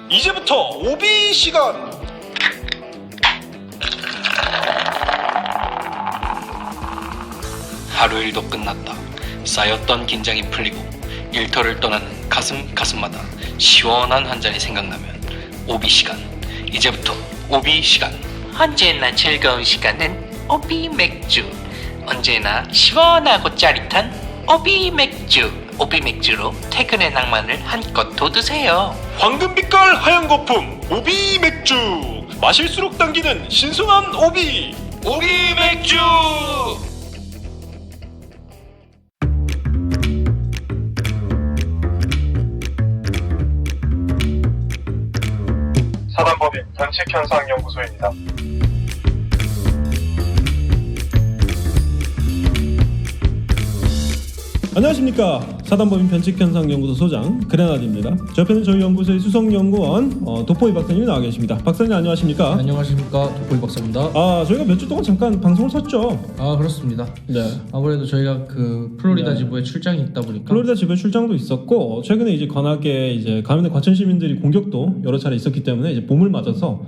이제부터 오비 시간. 하루 일도 끝났다. 쌓였던 긴장이 풀리고 일터를 떠나는 가슴마다 시원한 한 잔이 생각나면 오비 시간. 이제부터 오비 시간. 언제나 즐거운 시간은 오비 맥주. 언제나 시원하고 짜릿한 오비 맥주. 오비 맥주로 퇴근의 낭만을 한껏 돋우세요. 황금빛깔 하얀 거품 오비 맥주. 마실수록 당기는 신선한 오비. 오비 맥주. 사단법인 변칙현상연구소입니다. 안녕하십니까. 사단법인 변칙현상연구소 소장 그레나드입니다. 저 옆에는 저희 연구소의 수석연구원 도포이 박사님이 나와 계십니다. 박사님 안녕하십니까? 안녕하십니까. 도포이 박사입니다. 저희가 몇 주 동안 잠깐 방송을 섰죠. 그렇습니다. 네. 아무래도 저희가 그 플로리다 네. 지부에 출장이 있다 보니까 플로리다 지부에 출장도 있었고 최근에 이제 관악에 이제 가면의 과천 시민들이 공격도 여러 차례 있었기 때문에 이제 봄을 맞아서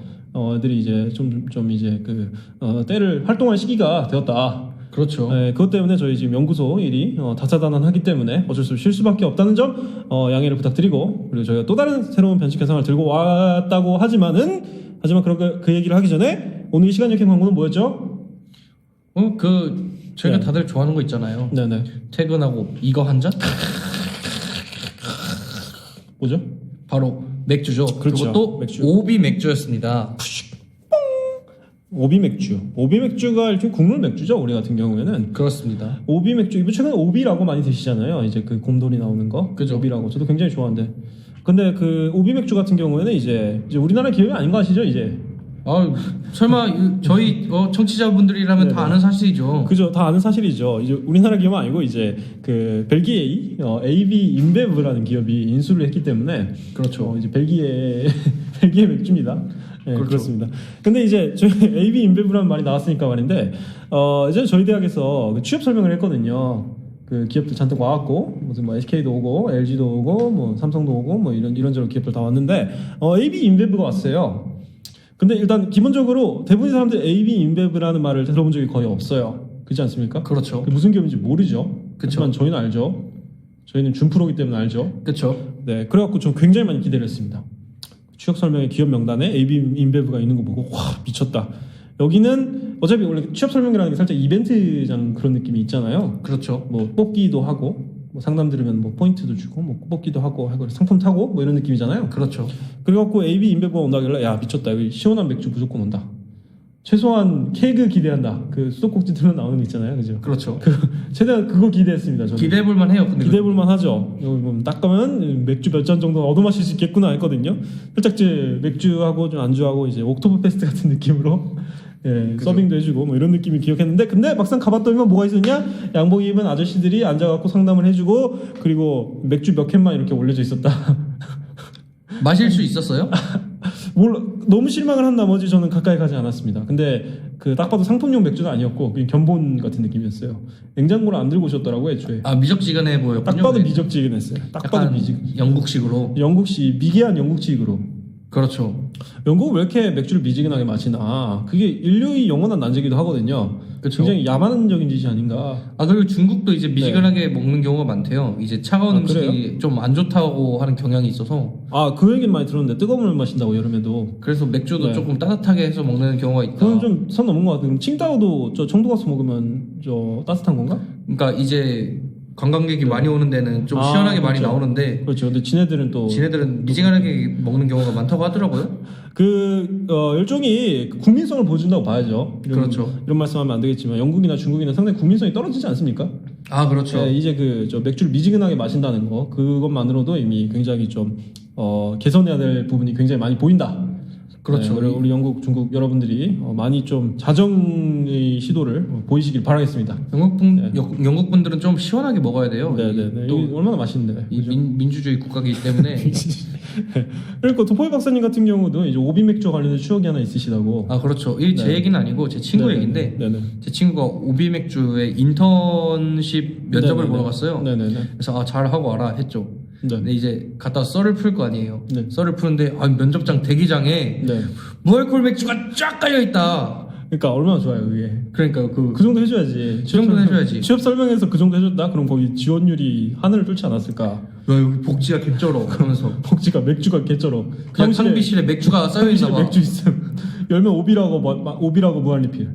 애들이 이제 좀 이제 때를 활동할 시기가 되었다. 그렇죠. 네, 그것 때문에 저희 지금 연구소 일이 다사다난하기 때문에 어쩔 수 없이 쉴 수밖에 없다는 점 양해를 부탁드리고, 그리고 저희가 또 다른 새로운 변칙 개선을 들고 왔다고 하지만 그 얘기를 하기 전에 오늘 이 시간 여행 광고는 뭐였죠? 저희가 네. 다들 좋아하는 거 있잖아요. 네네. 퇴근하고 이거 한 잔? 뭐죠? 바로 맥주죠. 그렇죠. 그것도 맥주. 오비 맥주였습니다. 오비 맥주. 오비 맥주가 일종의 국물 맥주죠. 우리 같은 경우에는. 그렇습니다. 오비 맥주. 이번 최근에 오비라고 많이 드시잖아요. 이제 그 곰돌이 나오는 거. 그죠. 오비라고. 저도 굉장히 좋아하는데. 근데 그 오비 맥주 같은 경우에는 이제 우리나라 기업이 아닌 거 아시죠? 이제. 설마 저희 청취자분들이라면 네네. 다 아는 사실이죠. 그죠. 다 아는 사실이죠. 이제 우리나라 기업은 아니고 이제 그 벨기에 AB 인베브라는 기업이 인수를 했기 때문에 그렇죠. 이제 벨기에 맥주입니다. 네, 그렇죠. 그렇습니다. 근데 이제 저희 AB 인베브라는 말이 나왔으니까 말인데 이제 저희 대학에서 그 취업 설명을 했거든요. 그 기업들 잔뜩 와갖고 무슨 뭐 SK도 오고 LG도 오고 뭐 삼성도 오고 뭐 이런저런 기업들 다 왔는데 AB 인베브가 왔어요. 근데 일단 기본적으로 대부분의 사람들 AB 인베브라는 말을 들어본 적이 거의 없어요. 그렇지 않습니까? 그렇죠. 그게 무슨 기업인지 모르죠. 그쵸. 하지만 저희는 알죠. 저희는 준프로기 때문에 알죠. 그렇죠. 네, 그래갖고 좀 굉장히 많이 기대를 했습니다. 취업 설명의 기업 명단에 AB 인베브가 있는 거 보고 와 미쳤다. 여기는 어차피 원래 취업 설명이라는 게 살짝 이벤트장 그런 느낌이 있잖아요. 그렇죠. 뭐 뽑기도 하고 뭐 상담 들으면 뭐 포인트도 주고 뭐 뽑기도 하고 상품 타고 뭐 이런 느낌이잖아요. 그렇죠. 그래갖고 AB 인베브가 온다길래 야 미쳤다. 여기 시원한 맥주 무조건 온다. 최소한 케이크 기대한다. 그 수도꼭지 들면 나오는 거 있잖아요. 그죠? 그렇죠. 최대한 그거 기대했습니다. 저는. 기대해볼만 해요. 근데 기대해볼만 하죠. 여기 보면 딱 가면 맥주 몇 잔 정도 얻어 마실 수 있겠구나 했거든요. 살짝 이제 맥주하고 좀 안주하고 이제 옥토버 페스트 같은 느낌으로 서빙도 해주고 뭐 이런 느낌이 기억했는데, 근데 막상 가봤더니만 뭐가 있었냐? 양복 입은 아저씨들이 앉아갖고 상담을 해주고, 그리고 맥주 몇 캔만 이렇게 올려져 있었다. 마실 수 있었어요? 몰라, 너무 실망을 한 나머지 저는 가까이 가지 않았습니다. 근데 그 딱 봐도 상품용 맥주가 아니었고 그냥 견본 같은 느낌이었어요. 냉장고를 안 들고 오셨더라고요, 애초에. 미적지근해 보였군요. 딱 봐도 네. 미적지근했어요. 딱 봐도 약간 미적. 영국식으로. 미개한 영국식으로. 그렇죠. 영국은 왜 이렇게 맥주를 미지근하게 마시나? 그게 인류의 영원한 난제기도 하거든요. 그쵸. 굉장히 야만적인 짓이 아닌가. 그리고 중국도 이제 미지근하게 먹는 경우가 많대요. 이제 차가운 음식이 좀 안 좋다고 하는 경향이 있어서. 그 얘기는 많이 들었는데 뜨거운 물 마신다고 여름에도. 그래서 맥주도 네. 조금 따뜻하게 해서 먹는 경우가 있다. 그건 좀 선 넘은 것 같아요. 칭따오도 저 청도 가서 먹으면 저 따뜻한 건가? 그러니까 이제 관광객이 많이 오는 데는 좀 시원하게 많이 그렇죠. 나오는데 그렇죠. 근데 지네들은 또 지네들은 미지근하게 먹는 경우가 많다고 하더라고요. 일종의 국민성을 보여준다고 봐야죠. 그렇죠. 이런 말씀하면 안 되겠지만 영국이나 중국이나 상당히 국민성이 떨어지지 않습니까? 그렇죠. 네, 이제 저 맥주를 미지근하게 마신다는 거, 그것만으로도 이미 굉장히 좀 개선해야 될 부분이 굉장히 많이 보인다. 그렇죠. 네, 우리 영국, 중국 여러분들이 많이 좀 자정의 시도를 보이시길 바라겠습니다. 영국 분들은 좀 시원하게 먹어야 돼요. 네네네. 또 이게 얼마나 맛있는데. 이 민주주의 국가이기 때문에. 그리고 도포이 박사님 같은 경우도 이제 오비 맥주 관련된 추억이 하나 있으시다고. 그렇죠. 이 제 얘기는 아니고 제 친구 얘기인데, 네네. 제 친구가 오비 맥주의 인턴십 면접을 네네네. 보러 갔어요. 네네네. 그래서 잘 하고 와라 했죠. 네. 근데 이제 갔다 썰을 풀 거 아니에요. 네. 썰을 푸는데 면접장 대기장에 네. 무알콜 맥주가 쫙 깔려 있다. 그러니까 얼마나 좋아요 그게. 그러니까 그 정도 해줘야지. 그 정도는 해줘야지. 취업 설명에서 그 정도 해줬다? 그럼 거기 지원율이 하늘을 뚫지 않았을까? 야, 여기 복지가 개쩔어. 그러면서 복지가 맥주가 개쩔어. 그냥 탕비실에 맥주가 쌓여 있나 봐. 맥주 있음. 열면 오비라고 무한리필.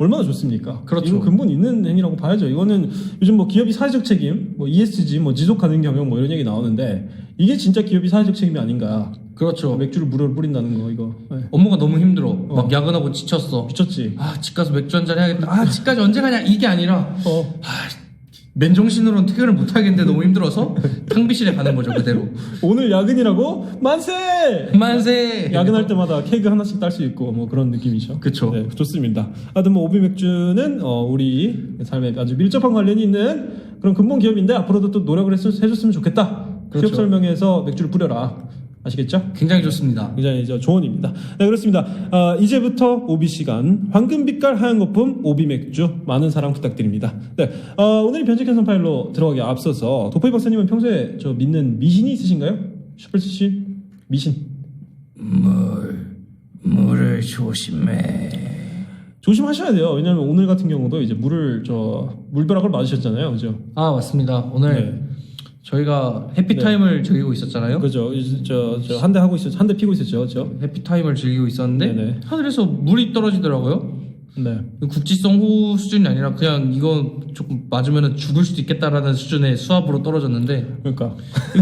얼마나 좋습니까? 그렇죠. 이거 근본 있는 행위라고 봐야죠. 이거는 요즘 뭐 기업이 사회적 책임, 뭐 ESG, 뭐 지속 가능 경영 뭐 이런 얘기 나오는데 이게 진짜 기업이 사회적 책임이 아닌가? 그렇죠. 맥주를 무료로 뿌린다는 거 이거. 네. 업무가 너무 힘들어. 막 야근하고 지쳤어. 미쳤지. 아, 집 가서 맥주 한잔 해야겠다. 아, 집까지 언제 가냐? 이게 아니라 어. 맨정신으로는 퇴근을 못 하겠는데 너무 힘들어서 탕비실에 가는 거죠, 그대로. 오늘 야근이라고 만세! 만세! 야근할 때마다 케이크 하나씩 딸 수 있고 뭐 그런 느낌이죠. 그쵸. 네, 좋습니다. 하여튼 뭐 오비 맥주는 우리 삶에 아주 밀접한 관련이 있는 그런 근본 기업인데 앞으로도 또 노력을 해줬으면 좋겠다. 그렇죠. 취업 설명에서 맥주를 뿌려라. 아시겠죠? 굉장히 좋습니다. 굉장히 조언입니다. 네, 그렇습니다. 이제부터 오비 시간 황금빛깔 하얀 거품 오비 맥주 많은 사랑 부탁드립니다. 네, 오늘 변칙 현상 파일로 들어가기 앞서서 도포이 박사님은 평소에 저 믿는 미신이 있으신가요? 슈퍼스티션 미신. 물을 조심해. 조심하셔야 돼요. 왜냐하면 오늘 같은 경우도 이제 물벼락을 맞으셨잖아요, 그죠? 아, 맞습니다. 오늘 네. 저희가 해피타임을 즐기고 있었잖아요. 그죠? 저 한 대 하고 한 대 피고 있었죠, 그죠? 해피타임을 즐기고 있었는데 네네. 하늘에서 물이 떨어지더라고요. 네. 국지성 호우 수준이 아니라 그냥 이거 조금 맞으면 죽을 수도 있겠다라는 수준의 수압으로 떨어졌는데 그러니까.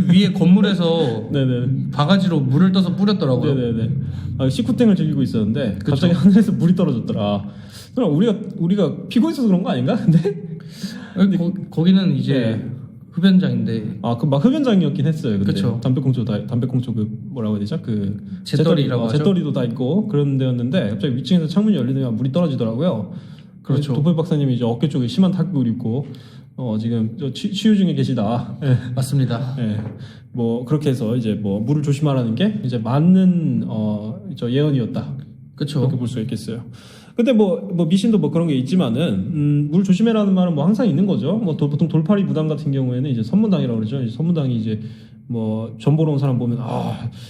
위에 건물에서 네네. 바가지로 물을 떠서 뿌렸더라고요. 네네네. 식후땡을 즐기고 있었는데 그쵸. 갑자기 하늘에서 물이 떨어졌더라. 그럼 우리가 피고 있어서 그런 거 아닌가? 근데 거기는 이제 네. 흡연장인데 그 막 흡연장이었긴 했어요. 근데 그쵸. 담배꽁초 그 뭐라고 해야 되죠? 그 잿더리라고 하죠. 잿더리도 다 있고 그런 데였는데 갑자기 위층에서 창문이 열리면 물이 떨어지더라고요. 그렇죠. 도포이 박사님이 이제 어깨 쪽에 심한 타격을 입고 지금 치유 중에 계시다. 예. 맞습니다. 예. 뭐 그렇게 해서 이제 뭐 물을 조심하라는 게 이제 맞는 저 예언이었다. 그렇죠. 그렇게 볼 수 있겠어요. 근데 뭐 미신도 뭐 그런 게 있지만은 물 조심해라는 말은 뭐 항상 있는 거죠. 뭐 보통 돌팔이 무당 같은 경우에는 이제 선무당이라고 그러죠. 이제 선무당이 이제 뭐 전 보러 온 사람 보면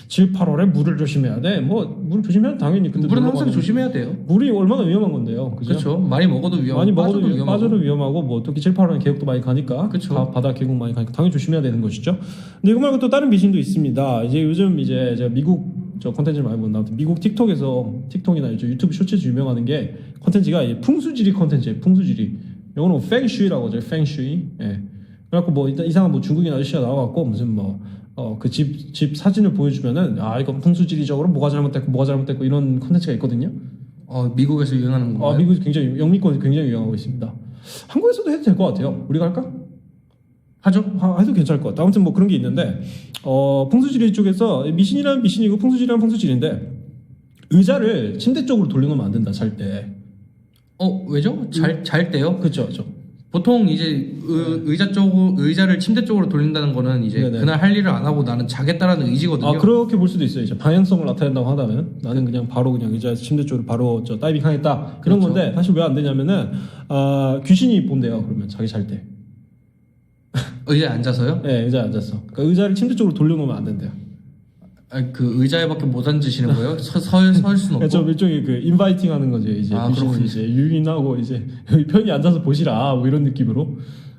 7, 8월에 물을 조심해야 돼. 뭐 물 조심해야 당연히. 근데 물은 놀러 항상 가면 조심해야 돼요. 물이 얼마나 위험한 건데요. 그죠? 그렇죠. 많이 먹어도 위험하고 많이 먹어도 빠져도 위험하고. 빠져도 위험하고 뭐 특히 7, 8월에 계곡도 많이 가니까 그쵸. 바다 계곡 많이 가니까 당연히 조심해야 되는 것이죠. 근데 이거 말고 또 다른 미신도 있습니다. 이제 요즘 이제 제가 미국 저 콘텐츠를 많이 본다. 미국 틱톡이나 이제 유튜브 쇼츠에서 유명하는 게 콘텐츠가 풍수지리 콘텐츠예요. 풍수지리. 영어로 팽슈이라고 하죠. 팽슈이. 예. 그래갖고 뭐 이상한 뭐 중국인 아저씨가 나와갖고 무슨 그 집 사진을 보여주면은 이거 풍수지리적으로 뭐가 잘못됐고 이런 콘텐츠가 있거든요. 미국에서 유행하는 건가요? 미국이 굉장히 영미권이 굉장히 유행하고 있습니다. 한국에서도 해도 될 것 같아요. 우리가 할까? 하죠. 해도 괜찮을 것 같아. 아무튼 뭐 그런 게 있는데 풍수지리 쪽에서 미신이라는 미신이고 풍수지리라는 풍수지리인데 의자를 침대 쪽으로 돌려놓으면 안 된다. 잘 때. 왜죠? 잘 때요? 그렇죠. 보통 이제 의자를 침대 쪽으로 돌린다는 거는 이제 네네. 그날 할 일을 안 하고 나는 자겠다라는 의지거든요. 그렇게 볼 수도 있어요. 이제 방향성을 나타낸다고 하다면 나는 그냥 바로 그냥 의자에서 침대 쪽으로 바로 다이빙 하겠다. 그런 그렇죠. 건데 사실 왜 안 되냐면은 귀신이 본대요. 그러면 자기 잘 때. 의자에 앉아서요? 네, 의자에 앉았어. 그러니까 의자를 침대 쪽으로 돌려놓으면 안 된대요. 그 의자에밖에 못 앉으시는 거예요? 설 수는 없고. 좀 일종의 그 인바이팅 하는 거죠. 이제 귀신이 그렇군요. 이제 유인하고 이제 여기 편히 앉아서 보시라 뭐 이런 느낌으로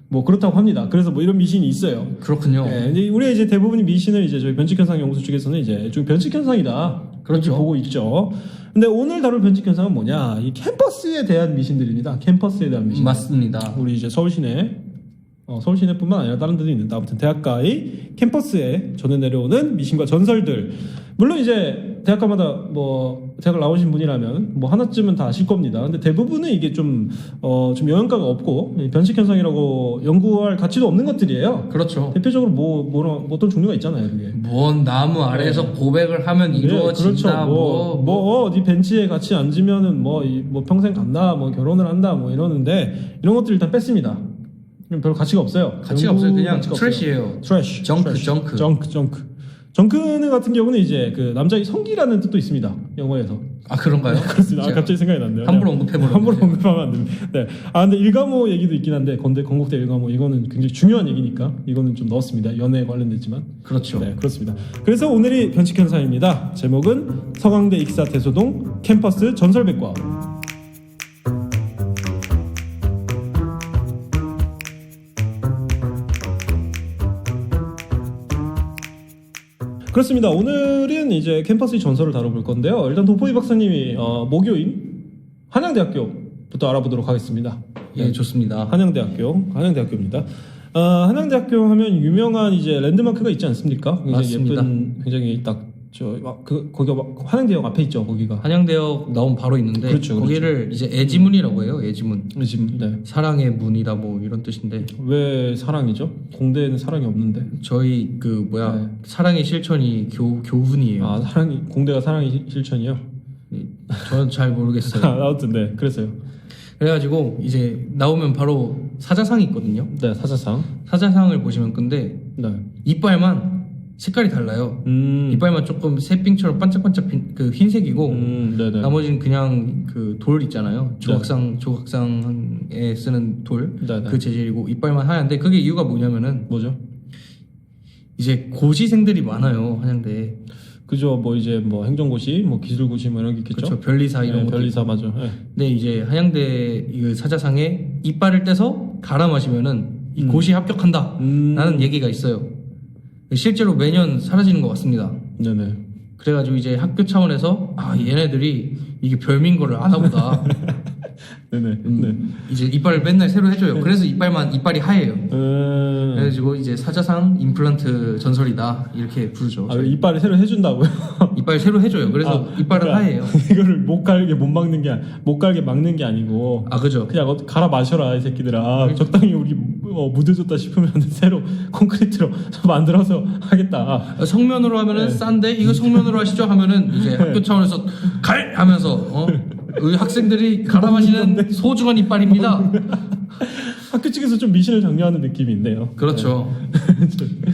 뭐 그렇다고 합니다. 그래서 뭐 이런 미신이 있어요. 그렇군요. 네, 이제 우리 이제 대부분이 미신을 이제 저희 변칙현상 연구소 쪽에서는 이제 좀 변칙현상이다 그렇게 그렇죠. 보고 있죠. 근데 오늘 다룰 변칙현상은 뭐냐? 이 캠퍼스에 대한 미신들입니다. 캠퍼스에 대한 미신. 맞습니다. 우리 이제 서울시내뿐만 아니라 다른 데도 있는데 아무튼 대학가의 캠퍼스에 전해 내려오는 미신과 전설들. 물론 이제 대학가마다 뭐 대학을 나오신 분이라면 뭐 하나쯤은 다 아실 겁니다. 근데 대부분은 이게 좀 영향가가 없고 변칙현상이라고 연구할 가치도 없는 것들이에요. 그렇죠. 대표적으로 뭐 어떤 종류가 있잖아요. 그게. 뭔 나무 아래에서 고백을 하면 이루어진다. 그렇죠. 네 벤치에 같이 앉으면은 뭐 평생 간다, 뭐 결혼을 한다, 뭐 이러는데 이런 것들 일단 뺐습니다. 별 가치가 없어요. 가치가 없어요. 그냥 트래시예요. 트래시. 정크. 정크는 같은 경우는 이제 그 남자의 성기라는 뜻도 있습니다. 영어에서. 아 그런가요? 그렇습니다. 아, 제가 갑자기 생각이 났네요. 함부로 언급해버렸네요. 함부로 언급하면 안 됩니다. 네. 아 근데 일가모 얘기도 있긴 한데 건국대 일가모 이거는 굉장히 중요한 얘기니까 이거는 좀 넣었습니다. 연애에 관련됐지만. 그렇죠. 네, 그렇습니다. 그래서 오늘이 변칙 현상입니다. 제목은 서강대 익사 대소동 캠퍼스 전설백과. 그렇습니다. 오늘은 이제 캠퍼스의 전설을 다뤄볼 건데요. 일단 도포이 박사님이 모교인 한양대학교부터 알아보도록 하겠습니다. 예, 좋습니다. 한양대학교입니다. 한양대학교 하면 유명한 이제 랜드마크가 있지 않습니까? 굉장히 맞습니다. 예쁜, 굉장히 거기가 한양대역 앞에 있죠. 거기가. 한양대역 나오면 바로 있는데 그렇죠. 거기를 이제 애지문이라고 해요. 애지문. 지금 네. 사랑의 문이다 뭐 이런 뜻인데 왜 사랑이죠? 공대에는 사랑이 없는데. 저희 그 네. 사랑의 실천이 교훈이에요. 아 공대가 사랑의 실천이요? 저는 잘 모르겠어요. 아무튼 네, 그래서요. 그래가지고 이제 나오면 바로 사자상이 있거든요. 네, 사자상. 사자상을 보시면 근데 네. 이빨만 색깔이 달라요. 이빨만 조금 새삥처럼 반짝반짝 그 흰색이고 네네. 나머지는 그냥 그 돌 있잖아요. 조각상에 쓰는 돌 네네. 그 재질이고 이빨만 하얀데 그게 이유가 뭐냐면은 뭐죠? 이제 고시생들이 많아요 한양대에. 그죠. 뭐 이제 뭐 행정고시, 뭐 기술고시 뭐 이런 게 있겠죠. 그렇죠. 변리사 이런 네, 것도 변리사 있고. 맞아. 네. 근데 이제 한양대 이 사자상에 이빨을 떼서 갈아 마시면은 이 고시 합격한다 라는 얘기가 있어요. 실제로 매년 사라지는 것 같습니다. 네네. 그래가지고 이제 학교 차원에서 얘네들이 이게 별민 거를 아나 보다. 네네. 네. 이제 이빨을 맨날 새로 해줘요. 그래서 이빨이 하얘요. 그래가지고 이제 사자상 임플란트 전설이다 이렇게 부르죠. 이빨을 새로 해준다고요? 이빨 새로 해줘요. 그래서 이빨은 그러니까 하얘요. 이거를 못 갈게 막는 게 아니고. 아 그죠. 그냥 갈아 마셔라 이 새끼들아. 적당히 우리 무뎌졌다 싶으면 새로 콘크리트로 만들어서 하겠다. 성면으로 하면은 네. 싼데 이거 성면으로 하시죠 하면은 이제 학교 차원에서 갈 하면서 우리 학생들이 갈아 마시는 소중한 이빨입니다. 학교 측에서 좀 미신을 장려하는 느낌이 있네요. 그렇죠.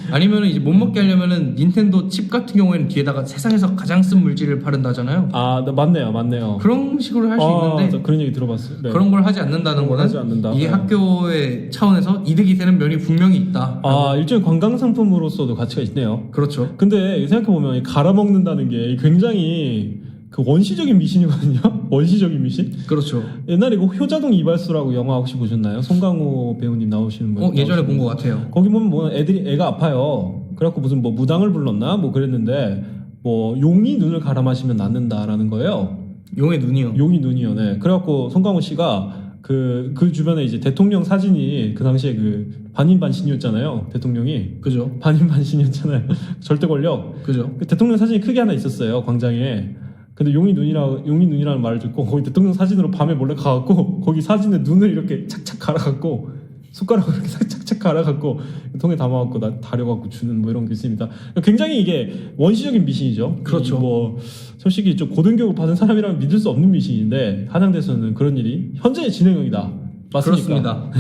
아니면은 이제 못 먹게 하려면은 닌텐도 칩 같은 경우에는 뒤에다가 세상에서 가장 쓴 물질을 바른다잖아요. 네, 맞네요. 그런 식으로 할 수 있는데 저 그런 얘기 들어봤어요. 네. 그런 걸 하지 않는다는 거는 하지 않는다. 이게 네. 학교의 차원에서 이득이 되는 면이 분명히 있다. 일종의 관광 상품으로서도 가치가 있네요. 그렇죠. 근데 생각해보면 갈아 먹는다는 게 굉장히 그 원시적인 미신이거든요. 원시적인 미신. 그렇죠. 옛날에 그 효자동 이발소라고 영화 혹시 보셨나요? 송강호 배우님 나오시는 분. 예전에 본 것 같아요. 거기 보면 뭐 애가 아파요. 그래갖고 무슨 뭐 무당을 불렀나 뭐 그랬는데 뭐 용이 눈을 갈아 마시면 낫는다라는 거예요. 용의 눈이요. 용이 눈이요. 네. 그래갖고 송강호 씨가 그 주변에 이제 대통령 사진이 그 당시에 그 반인반신이었잖아요. 대통령이. 그죠. 반인반신이었잖아요. 절대 권력. 그죠. 그 대통령 사진이 크게 하나 있었어요. 광장에. 근데 용이 눈이라는 말을 듣고 거기 대통령 사진으로 밤에 몰래 가갖고 거기 사진에 눈을 이렇게 착착 갈아갖고 숟가락으로 이렇게 착착 갈아갖고 통에 담아갖고 다려갖고 주는 뭐 이런 게 있습니다. 굉장히 이게 원시적인 미신이죠. 그렇죠. 뭐 솔직히 좀 고등교육을 받은 사람이라면 믿을 수 없는 미신인데 한양대에서는 그런 일이 현재 진행형이다. 맞습니까? 그렇습니다.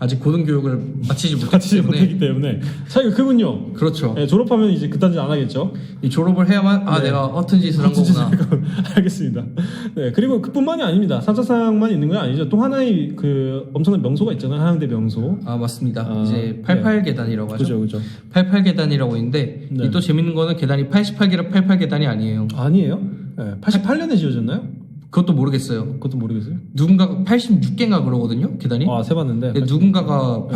아직 고등교육을 마치지 같이 못했기 못했기 때문에 때문에 차이가 크군요. 그렇죠. 네, 졸업하면 이제 그딴 짓 안 하겠죠. 이 졸업을 해야만 네. 내가 허튼 짓을 한 거구나. 알겠습니다. 네, 그리고 그뿐만이 아닙니다. 사자상만 있는 건 아니죠. 또 하나의 그 엄청난 명소가 있잖아요. 한양대 명소. 맞습니다. 이제 88계단이라고 하죠. 그죠. 88계단이라고 있는데 네. 또 재밌는 거는 계단이 88개라 88계단이 아니에요. 아니에요? 네, 88년에 지어졌나요? 그것도 모르겠어요. 그것도 모르겠어요. 누군가가 86개인가 그러거든요. 계단이. 세봤는데. 근데 누군가가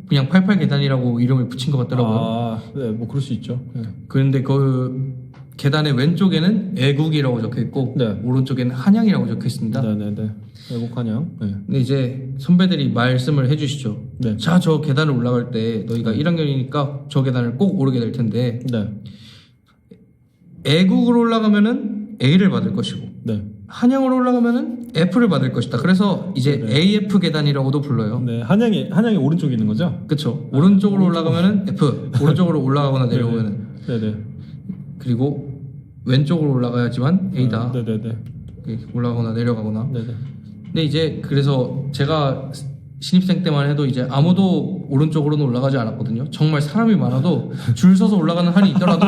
그냥 88계단이라고 이름을 붙인 것 같더라고요. 네, 뭐 그럴 수 있죠. 네. 그런데 그 계단의 왼쪽에는 애국이라고 적혀 있고 네. 오른쪽에는 한양이라고 적혀 있습니다. 네네네. 애국 한양. 네. 근데 이제 선배들이 말씀을 해주시죠. 네. 자, 저 계단을 올라갈 때 너희가 1학년이니까 저 계단을 꼭 오르게 될 텐데 네. 애국으로 올라가면은 A를 받을 것이고 네. 한양으로 올라가면은 F를 받을 것이다. 그래서 이제 네. AF 계단이라고도 불러요. 네. 한양이 오른쪽에 있는 거죠? 그쵸. 오른쪽으로 올라가면은 F, 오른쪽으로 올라가거나 내려오면은 네네. 그리고 왼쪽으로 올라가야지만 A다. 네네네. 이렇게 올라가거나 내려가거나. 네네. 근데 이제 그래서 제가 신입생 때만 해도 이제 아무도 오른쪽으로는 올라가지 않았거든요. 정말 사람이 많아도 줄 서서 올라가는 한이 있더라도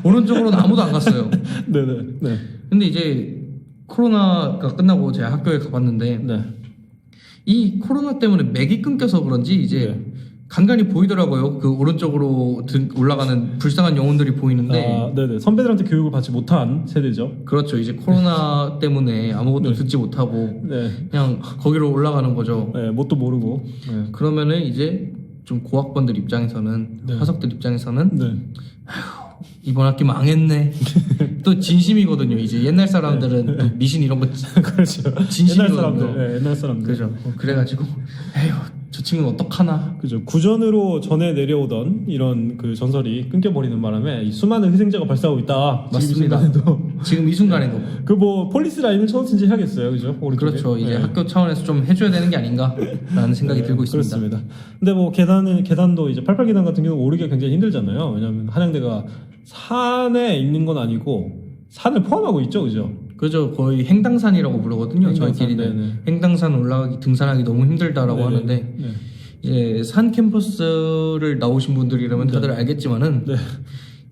오른쪽으로는 아무도 안 갔어요. 네네. 네. 근데 이제 코로나가 끝나고 제가 학교에 가봤는데 네. 이 코로나 때문에 맥이 끊겨서 그런지 이제 네. 간간히 보이더라고요. 그 오른쪽으로 올라가는 불쌍한 영혼들이 보이는데 아, 네네. 선배들한테 교육을 받지 못한 세대죠. 그렇죠. 이제 코로나 때문에 아무것도 네. 듣지 못하고 네. 그냥 거기로 올라가는 거죠. 네, 뭣도 모르고. 네. 그러면은 이제 좀 고학번들 입장에서는 네. 화석들 입장에서는 네. 이번 학기 망했네. 또 진심이거든요. 이제 옛날 사람들은 또 미신 이런 거 그렇죠. 진심이거든요. 옛날 사람들. 네, 옛날 사람들. 그죠. 그래가지고 에휴 저 친구는 어떡하나. 그죠. 구전으로 전해 내려오던 이런 그 전설이 끊겨버리는 바람에 이 수많은 희생자가 발생하고 있다. 맞습니다. 지금 이 순간에도. 그 뭐 폴리스 라인을 처음인지 해야겠어요, 그죠? 오른쪽에. 그렇죠. 이제 네. 학교 차원에서 좀 해줘야 되는 게 아닌가라는 생각이 들고 있습니다. 그렇습니다. 근데 뭐 계단도 이제 88계단 같은 경우는 오르기가 굉장히 힘들잖아요. 왜냐하면 한양대가 산에 있는 건 아니고 산을 포함하고 있죠, 그죠? 그죠. 거의 행당산이라고 부르거든요. 행당산, 저희끼리는 네네. 행당산 올라가기 등산하기 너무 힘들다라고 네네. 하는데 네. 이제 산 캠퍼스를 나오신 분들이라면 다들 알겠지만은 네.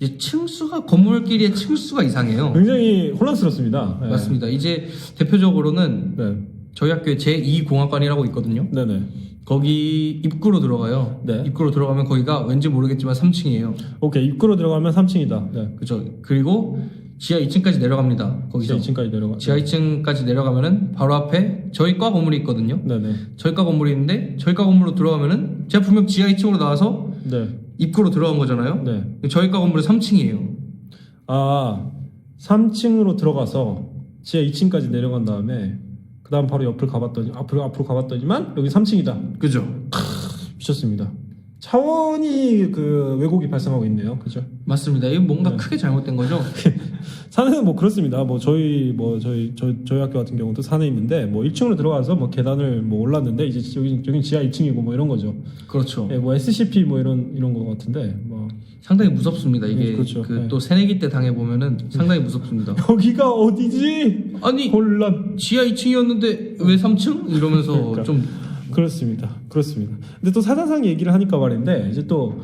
이제 층수가 건물끼리의 층수가 이상해요. 굉장히 혼란스럽습니다. 네. 맞습니다. 이제 대표적으로는 네. 저희 학교에 제2공학관이라고 있거든요. 네네. 거기 입구로 들어가요. 네. 입구로 들어가면 거기가 왠지 모르겠지만 3층이에요. 오케이. 입구로 들어가면 3층이다. 네. 그죠. 그리고 지하 2층까지 내려갑니다. 거기서 지하 2층까지 내려가. 지하 2층까지 내려가면은 바로 앞에 저희 과 건물이 있거든요. 네네. 저희 과 건물이 있는데 저희 과 건물로 들어가면은 제가 분명 지하 2층으로 나와서 네. 입구로 들어간 거잖아요. 네. 저희 과 건물은 3층이에요. 아, 3층으로 들어가서 지하 2층까지 내려간 다음에 그 다음 바로 옆을 가봤더니 앞으로 가봤더니만 여기 3층이다. 그죠. 미쳤습니다. 차원이 그 왜곡이 발생하고 있네요. 그죠? 맞습니다. 이거 뭔가 네. 크게 잘못된 거죠. 산에는 뭐 그렇습니다. 뭐 저희 학교 같은 경우도 산에 있는데 뭐 1층으로 들어가서 뭐 계단을 뭐 올랐는데 이제 여긴 지하 2층이고 뭐 이런 거죠. 그렇죠. 예, 뭐 SCP 뭐 이런 거 같은데 뭐 상당히 무섭습니다. 이게 그렇죠. 그 네. 또 새내기 때 당해 보면은 상당히 무섭습니다. 여기가 어디지? 아니 혼란. 지하 2층이었는데 왜 3층? 이러면서 그러니까. 좀 그렇습니다. 근데 또 사자상 얘기를 하니까 말인데 이제 또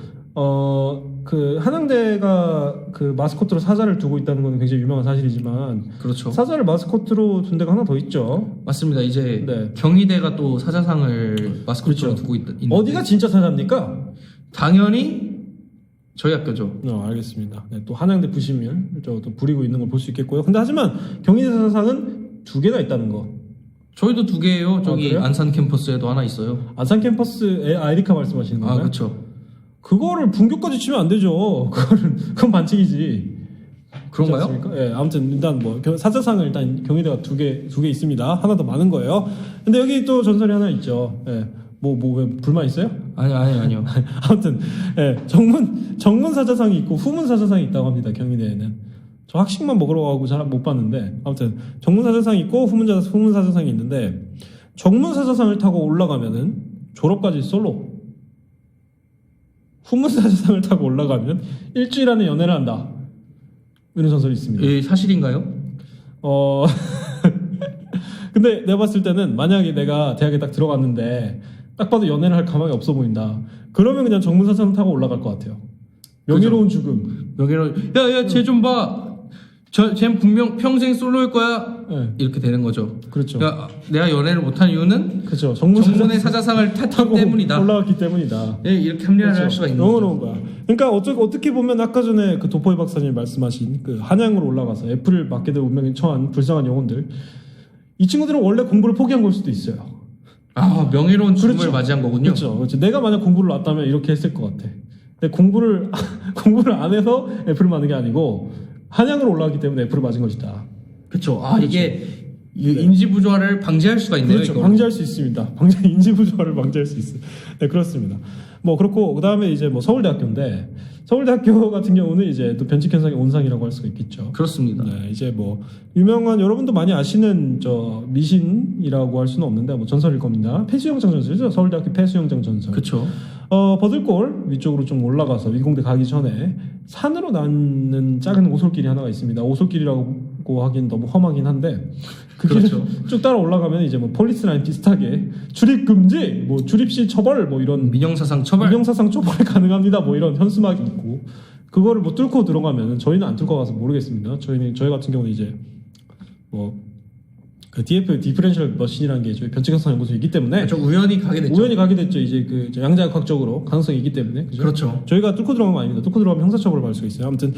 그 한양대가 그 마스코트로 사자를 두고 있다는 건 굉장히 유명한 사실이지만 그렇죠. 사자를 마스코트로 둔 데가 하나 더 있죠. 맞습니다. 이제 네. 경희대가 또 사자상을 마스코트로 그렇죠. 두고 있는데 어디가 진짜 사자입니까? 당연히 저희 학교죠. 알겠습니다. 네, 또 한양대 부심을 또 부리고 있는 걸 볼 수 있겠고요. 근데 하지만 경희대 사자상은 2개나 있다는 거. 저희도 2개예요. 저기 그래요? 안산 캠퍼스에도 하나 있어요. 안산 캠퍼스의 아이리카 말씀하시는 건가요? 아, 그렇죠. 그거를 분교까지 치면 안 되죠. 그건 반칙이지. 그런가요? 그렇지 않습니까? 예, 아무튼 일단 뭐 사자상은 일단 경희대가 두 개 있습니다. 하나 더 많은 거예요. 근데 여기 또 전설이 하나 있죠. 예. 뭐 왜 불만 있어요? 아니요. 아무튼 예, 정문 사자상이 있고 후문 사자상이 있다고 합니다. 경희대에는. 저 학식만 먹으러 가고 잘 못 봤는데 아무튼 정문 사자상이 있고 후문 사자상이 있는데 정문 사자상을 타고 올라가면은 졸업까지 솔로. 후문 사자상을 타고 올라가면 일주일 안에 연애를 한다. 이런 전설이 있습니다. 예, 사실인가요? 근데 내가 봤을 때는 만약에 내가 대학에 딱 들어갔는데 딱 봐도 연애를 할 가망이 없어 보인다. 그러면 그냥 정문사상 타고 올라갈 것 같아요. 명예로운 죽음. 야야 쟤 좀 봐. 쟤 분명 평생 솔로일 거야. 네. 이렇게 되는 거죠. 그렇죠. 야, 내가 연애를 못한 이유는 그렇죠. 정문의 사자상을 탔기 때문이다. 올라갔기 때문이다. 예, 이렇게 합리화를 그렇죠. 할 수가 있는 명예로운 거죠. 거야. 그러니까 어떻게 보면 아까 전에 그 도포이 박사님 말씀하신 그 한양으로 올라가서 애플을 맡게 될 운명에 처한 불쌍한 영혼들. 이 친구들은 원래 공부를 포기한 걸 수도 있어요. 아, 명예로운 죽음을 그렇죠. 맞이한 거군요. 그렇죠. 내가 만약 공부를 놨다면 이렇게 했을 것 같아. 근데 공부를 안 해서 애플을 맞는 게 아니고 한양으로 올라갔기 때문에 애플을 맞은 것이다. 그렇죠. 아, 이게 인지 부조화를 방지할 수가 있네요. 그렇죠. 이걸. 방지할 수 있습니다. 인지 부조화를 방지할 수 있어요. 네, 그렇습니다. 뭐 그렇고 그다음에 이제 뭐 서울대학교인데 서울대학교 같은 경우는 이제 또 변칙 현상의 온상이라고 할 수가 있겠죠. 그렇습니다. 네, 이제 뭐 유명한 여러분도 많이 아시는 저 미신이라고 할 수는 없는데 뭐 전설일 겁니다. 폐수영장 전설이죠. 서울대학교 폐수영장 전설. 그렇죠. 버들골 위쪽으로 좀 올라가서 위공대 가기 전에 산으로 나는 작은 오솔길이 하나가 있습니다. 오솔길이라고 걷고 하긴 너무 험하긴 한데 그 그렇죠. 길을 쭉 따라 올라가면 이제 뭐 폴리스 라인 비슷하게 출입 금지, 뭐 출입 시 처벌, 뭐 이런 민형사상 처벌. 민형사상 처벌이 가능합니다. 뭐 이런 현수막이 있고 그거를 뭐 뚫고 들어가면 저희는 안 뚫고 가서 모르겠습니다. 저희 같은 경우는 이제 뭐 그 DF 디퍼런셜 머신이라는 게 저희 변칙형상 연구소에 있기 때문에 저 우연히 가게 됐죠. 우연히 가게 됐죠. 이제 그 양자역학적으로 가능성이 있기 때문에 그죠? 그렇죠. 저희가 뚫고 들어간 거 아닙니다. 뚫고 들어가면 형사처벌을 받을 수가 있어요. 아무튼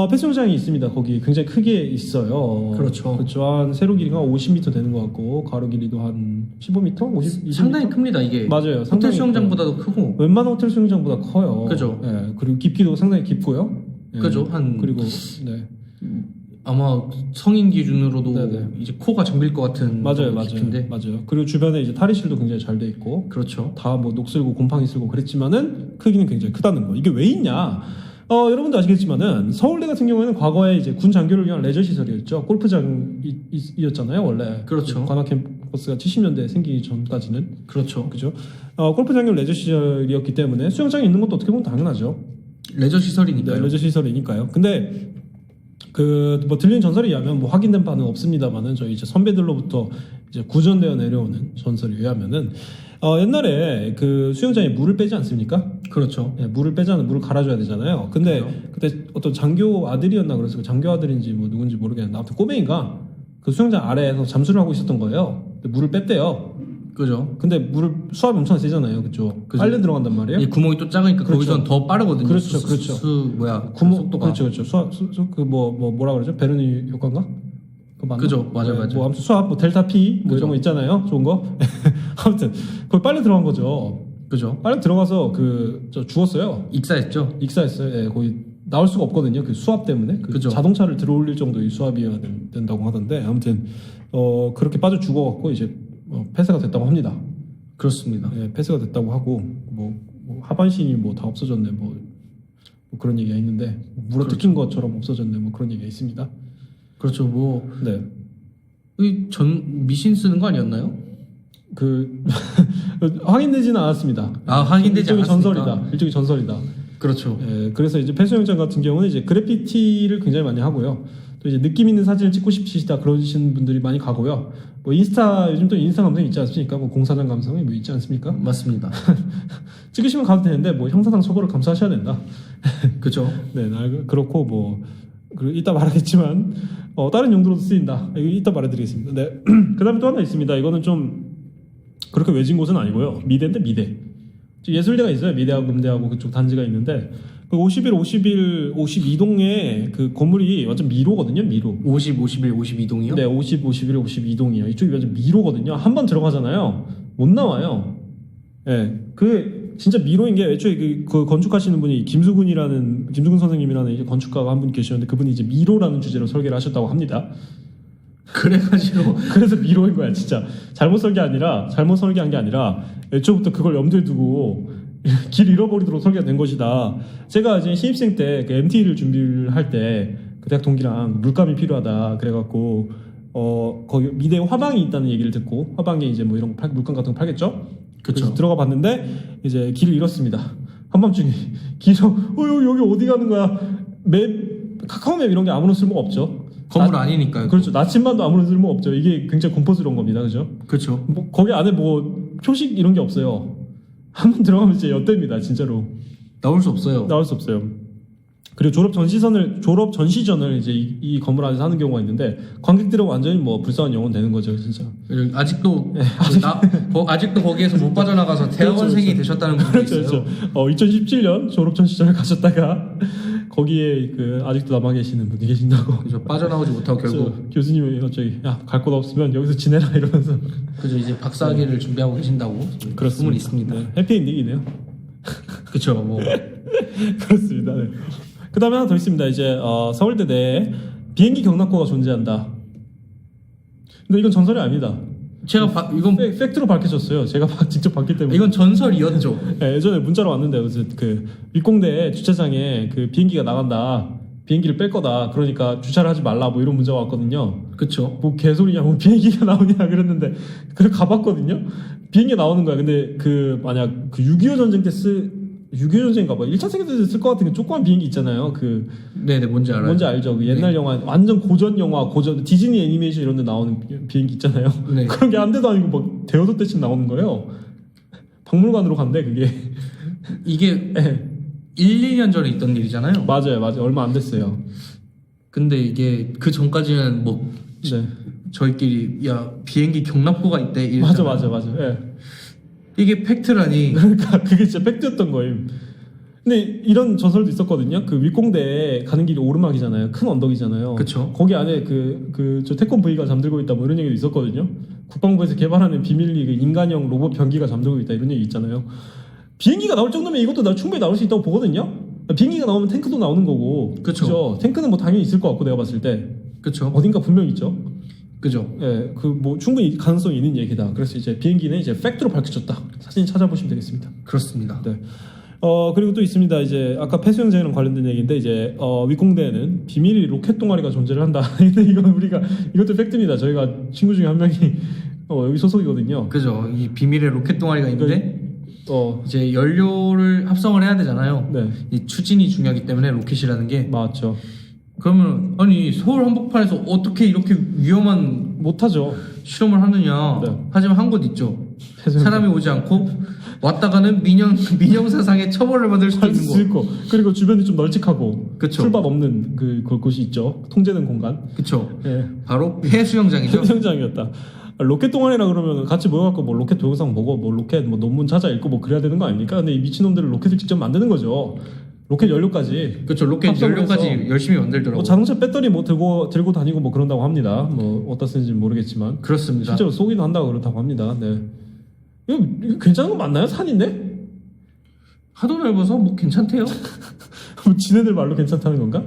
폐수영장이 있습니다. 거기 굉장히 크게 있어요. 그렇죠. 그렇죠. 한 세로 길이가 50m 되는 것 같고 가로 길이도 한 15m, 50, 20m. 상당히 큽니다 이게. 맞아요. 호텔 상당히 수영장보다도 크고. 웬만한 호텔 수영장보다 커요. 그죠. 예, 그리고 깊이도 상당히 깊고요. 예, 그죠. 그리고 네. 아마 성인 기준으로도 네네. 이제 코가 잠길 것 같은 맞아요, 깊이인데. 맞아요. 그리고 주변에 이제 탈의실도 굉장히 잘 돼 있고, 그렇죠. 다 뭐 녹슬고 곰팡이 쓸고 그랬지만은 크기는 굉장히 크다는 거. 이게 왜 있냐? 여러분도 아시겠지만은 서울대 같은 경우에는 과거에 이제 군 장교를 위한 레저 시설이었죠. 골프장이었잖아요, 원래. 그렇죠. 관악 캠퍼스가 70년대 생기기 전까지는. 그렇죠. 그죠? 골프장이 레저 시설이었기 때문에 수영장이 있는 것도 어떻게 보면 당연하죠. 레저 시설이니까요. 네, 레저 시설이니까요. 근데 뭐 들리는 전설에 의하면 뭐 확인된 바는 없습니다만은 저희 이제 선배들로부터 이제 구전되어 내려오는 전설에 의하면은 옛날에 그 수영장에 물을 빼지 않습니까? 그렇죠. 예, 물을 빼자는 물을 갈아줘야 되잖아요. 근데 그때 어떤 장교 아들이었나 그래서 그 장교 아들인지 뭐 누군지 모르겠는데 아무튼 꼬맹이가 그 수영장 아래에서 잠수를 하고 있었던 거예요. 근데 물을 뺐대요. 그죠. 근데 물을 수압이 엄청 세잖아요, 그죠? 빨려 들어간단 말이에요. 이 구멍이 또 작으니까 그렇죠. 거기선 더 빠르거든요. 그렇죠, 그렇죠. 구멍 속도가. 그렇죠. 수압, 뭐라 그러죠? 베르니 효과인가? 그거 맞나? 그죠, 맞아요, 맞아요. 뭐 아무튼 수압, 뭐 델타 P, 뭐 그죠. 이런 거 있잖아요, 좋은 거. 아무튼 거기 빨려 들어간 거죠. 그죠. 빨려 들어가서 죽었어요. 익사했죠. 익사했어요. 예, 거기 나올 수가 없거든요. 그 수압 때문에. 그죠. 자동차를 들어올릴 정도의 수압이어야 된다고 하던데, 아무튼 그렇게 빠져 죽어갖고 이제 폐쇄가 됐다고 합니다. 그렇습니다. 예, 폐쇄가 됐다고 하고 뭐 하반신이 뭐 다 없어졌네 뭐 그런 얘기가 있는데 물어 뜯긴 것처럼 없어졌네 뭐 그런 얘기가 있습니다. 그렇죠. 뭐 네. 미신 쓰는 거 아니었나요? 확인되지는 않았습니다. 확인되지 일종의 않았으니까. 전설이다. 일종의 전설이다. 그렇죠. 예, 그래서 이제 폐수영장 같은 경우는 이제 그래피티를 굉장히 많이 하고요. 또 이제 느낌 있는 사진을 찍고 싶으시다 그러시는 분들이 많이 가고요. 뭐 인스타 요즘 또 인스타 감성이 있지 않습니까? 뭐 공사장 감성이 뭐 있지 않습니까? 맞습니다. 찍으시면 가도 되는데 뭐 형사상 처벌을 감수하셔야 된다. 그죠. 네, 그렇고 뭐 그리고 이따 말하겠지만 다른 용도로도 쓰인다. 이거 이따 말해드리겠습니다. 네, 그다음에 또 하나 있습니다. 이거는 좀 그렇게 외진 곳은 아니고요. 미대인데 미대. 예술대가 있어요. 미대하고 음대하고 그쪽 단지가 있는데 그 52동에 그 건물이 완전 미로거든요. 미로. 50, 51, 52동이요? 네, 50, 51, 52동이요. 이쪽이 완전 미로거든요. 한 번 들어가잖아요. 못 나와요. 예, 네, 그 진짜 미로인 게 애초에 그 건축하시는 분이 김수근 선생님이라는 이제 건축가가 한 분 계시는데 그분이 이제 미로라는 주제로 설계를 하셨다고 합니다. 그래가지고 그래서 미로인 거야 진짜. 잘못 설계한 게 아니라 애초부터 그걸 염두에 두고 길 잃어버리도록 설계가 된 것이다. 제가 이제 신입생 때 그 MT를 준비를 할 때 그 대학 동기랑 물감이 필요하다 그래갖고 거기 미대 화방이 있다는 얘기를 듣고 화방에 이제 뭐 이런 물감 같은 거 팔겠죠. 그쵸. 그래서 들어가 봤는데 이제 길을 잃었습니다. 한밤중에 길을 여기 어디 가는 거야? 카카오맵 이런 게 아무런 쓸모가 없죠. 건물 아니니까요. 그렇죠. 나침반도 아무런 쓸모 없죠. 이게 굉장히 공포스러운 겁니다. 그죠? 그렇죠. 뭐 거기 안에 뭐 표식 이런 게 없어요. 한번 들어가면 진짜 엿됩니다. 진짜로. 나올 수 없어요. 나올 수 없어요. 그리고 졸업 전시전을 이제 이 건물 안에서 하는 경우가 있는데 관객들은 완전히 뭐 불쌍한 영혼 되는 거죠, 진짜. 아직도 아직도 거기에서 못 빠져나가서 대학원생이 되셨다는 분도 그렇죠, 있어요. 그렇죠. 2017년 졸업 전시전을 가셨다가 거기에 아직도 남아 계시는 분이 계신다고. 그죠. 빠져나오지 못하고 결국 교수님이 갑자기 갈 곳 없으면 여기서 지내라 이러면서. 그죠. 이제 박사학위를 준비하고 계신다고 소문이 있습니다. 네, 해피엔딩이네요. 그렇죠. 뭐 그렇습니다. 네. 그 다음에 하나 더 있습니다. 이제 서울대 내에 비행기 경락고가 존재한다. 근데 이건 전설이 아닙니다. 제가 이건 팩트로 밝혀졌어요. 제가 직접 봤기 때문에. 이건 전설이었죠. 네, 예전에 문자로 왔는데 그래서 그 윗공대 주차장에 그 비행기가 나간다. 비행기를 뺄 거다. 그러니까 주차를 하지 말라. 뭐 이런 문자가 왔거든요. 그렇죠. 뭐 개소리냐, 뭐 비행기가 나오냐 그랬는데 그래 가봤거든요. 비행기 나오는 거야. 근데 만약 6.25 전쟁 때 6.25 전쟁인가 봐. 1차 세계대전 쓸 것 같은 그 조그만 비행기 있잖아요. 그 네네, 뭔지 알아요. 뭔지 알죠? 그 옛날 영화 완전 고전 영화, 고전 디즈니 애니메이션 이런 데 나오는 비행기 있잖아요. 네. 그런 게 한 대도 아니고 막 대여섯 대씩 나오는 거예요. 박물관으로 간대 그게. 이게 네. 1, 2년 전에 있던 일이잖아요. 맞아요. 얼마 안 됐어요. 근데 이게 그 전까지는 뭐 네. 저희끼리 야 비행기 경납고가 있대 이랬잖아요. 맞아. 예. 이게 팩트라니. 그러니까 그게 진짜 팩트였던 거임. 근데 이런 전설도 있었거든요. 그 윗공대에 가는 길이 오르막이잖아요. 큰 언덕이잖아요. 그쵸. 거기 안에 저 태권 V가 잠들고 있다 뭐 이런 얘기도 있었거든요. 국방부에서 개발하는 비밀리 그 인간형 로봇 변기가 잠들고 있다 이런 얘기 있잖아요. 비행기가 나올 정도면 이것도 충분히 나올 수 있다고 보거든요. 비행기가 나오면 탱크도 나오는 거고. 그쵸. 그죠? 탱크는 뭐 당연히 있을 것 같고 내가 봤을 때 그쵸. 어딘가 분명히 있죠. 그죠. 예, 그 뭐 충분히 가능성이 있는 얘기다. 그래서 이제 비행기는 이제 팩트로 밝혀졌다. 사진 찾아보시면 되겠습니다. 그렇습니다. 네. 그리고 또 있습니다. 이제 아까 폐수영장이랑 관련된 얘기인데 이제 윗공대에는 비밀이 로켓 동아리가 존재를 한다. 근데 이것도 팩트입니다. 저희가 친구 중에 한 명이 여기 소속이거든요. 그죠. 이 비밀의 로켓 동아리가 있는데 이제 연료를 합성을 해야 되잖아요. 네. 이 추진이 중요하기 때문에 로켓이라는 게 맞죠. 그러면 아니 서울 한복판에서 어떻게 이렇게 위험한 못하죠. 실험을 하느냐. 네. 하지만 한 곳 있죠. 폐수영장. 사람이 오지 않고 왔다가는 민영사상의 처벌을 받을 수도 할수 있는 곳. 있고 그리고 주변이 좀 널찍하고 그쵸. 출밥 없는 곳이 있죠. 통제된 공간. 그쵸. 예. 바로 폐수영장이죠. 폐수영장이었다. 로켓 동아리라 그러면 같이 모여갖고 뭐 로켓 동영상 보고 뭐 로켓 뭐 논문 찾아 읽고 뭐 그래야 되는 거 아닙니까? 근데 이 미친놈들은 로켓을 직접 만드는 거죠. 로켓 연료까지. 그쵸. 로켓 합성을 연료까지 해서 열심히 만들더라고요. 뭐 자동차 배터리 뭐 들고 다니고 뭐 그런다고 합니다. 뭐 어디다 쓰는지 모르겠지만 그렇습니다. 실제로 쏘기도 한다고 그렇다고 합니다. 네. 이거 괜찮은 거 맞나요? 산인데? 하도 넓어서 뭐 괜찮대요. 뭐 지네들 말로 괜찮다는 건가?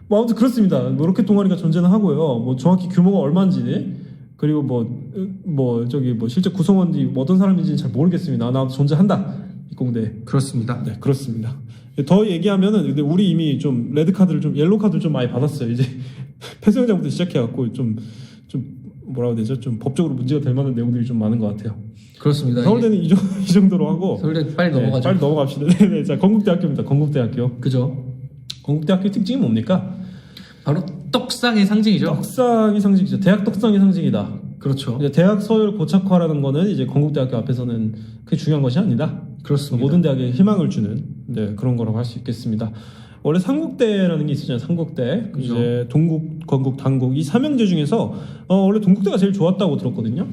뭐 아무튼 그렇습니다. 뭐 로켓 동아리가 존재는 하고요. 뭐 정확히 규모가 얼마인지 그리고 뭐 실제 구성원이 어떤 사람인지는 잘 모르겠습니다. 나 존재한다. 이 공대. 그렇습니다. 네, 그렇습니다. 더 얘기하면은 근데 우리 이미 좀 레드 카드를 좀 옐로우 카드를 좀 많이 받았어요. 이제 폐수영장부터 시작해갖고 좀 뭐라고 해야 되죠? 좀 법적으로 문제가 될 만한 내용들이 좀 많은 것 같아요. 그렇습니다. 서울대는 이 정도로 하고 서울대 빨리 네, 넘어가죠. 빨리 넘어갑시다. 네네. 자, 건국대학교입니다. 건국대학교. 그죠. 건국대학교 특징이 뭡니까? 바로 떡상의 상징이죠. 떡상이 상징이죠. 대학 떡상의 상징이다. 그렇죠. 이제 대학 서열 고착화라는 거는 이제 건국대학교 앞에서는 그게 중요한 것이 아니다. 그렇습니다. 모든 대학에 희망을 주는 그런 거라고 할 수 있겠습니다. 원래 삼국대라는 게 있었잖아요. 삼국대, 그죠. 이제 동국, 건국, 당국 이 삼형제 중에서 원래 동국대가 제일 좋았다고 들었거든요.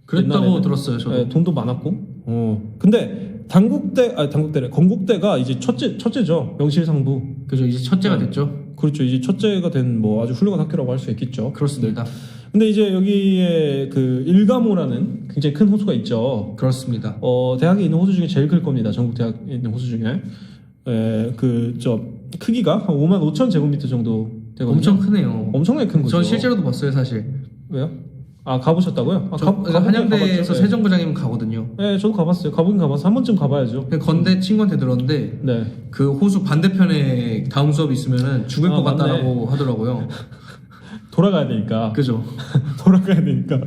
그랬다고 옛날에는. 들었어요. 저도. 네, 돈도 많았고. 근데 건국대가 이제 첫째죠. 명실상부. 그죠. 이제 첫째가 네. 됐죠. 그렇죠. 이제 첫째가 된 뭐 아주 훌륭한 학교라고 할 수 있겠죠. 그렇습니다. 근데 이제 여기에 그 일가모라는 굉장히 큰 호수가 있죠. 그렇습니다. 대학에 있는 호수 중에 제일 클 겁니다. 전국 대학에 있는 호수 중에. 크기가 한 55,000 제곱미터 정도 되거든요. 엄청 크네요. 엄청나게 큰 거죠. 전 실제로도 봤어요, 사실. 왜요? 가보셨다고요? 한양대에서 세정거장이면 가거든요. 네, 저도 가봤어요. 가보긴 가봤어요. 한 번쯤 가봐야죠. 건대 친구한테 들었는데 네. 그 호수 반대편에 다음 수업이 있으면은 죽을 것 맞네. 같다라고 하더라고요. 돌아가야 되니까. 그죠. 돌아가야 되니까.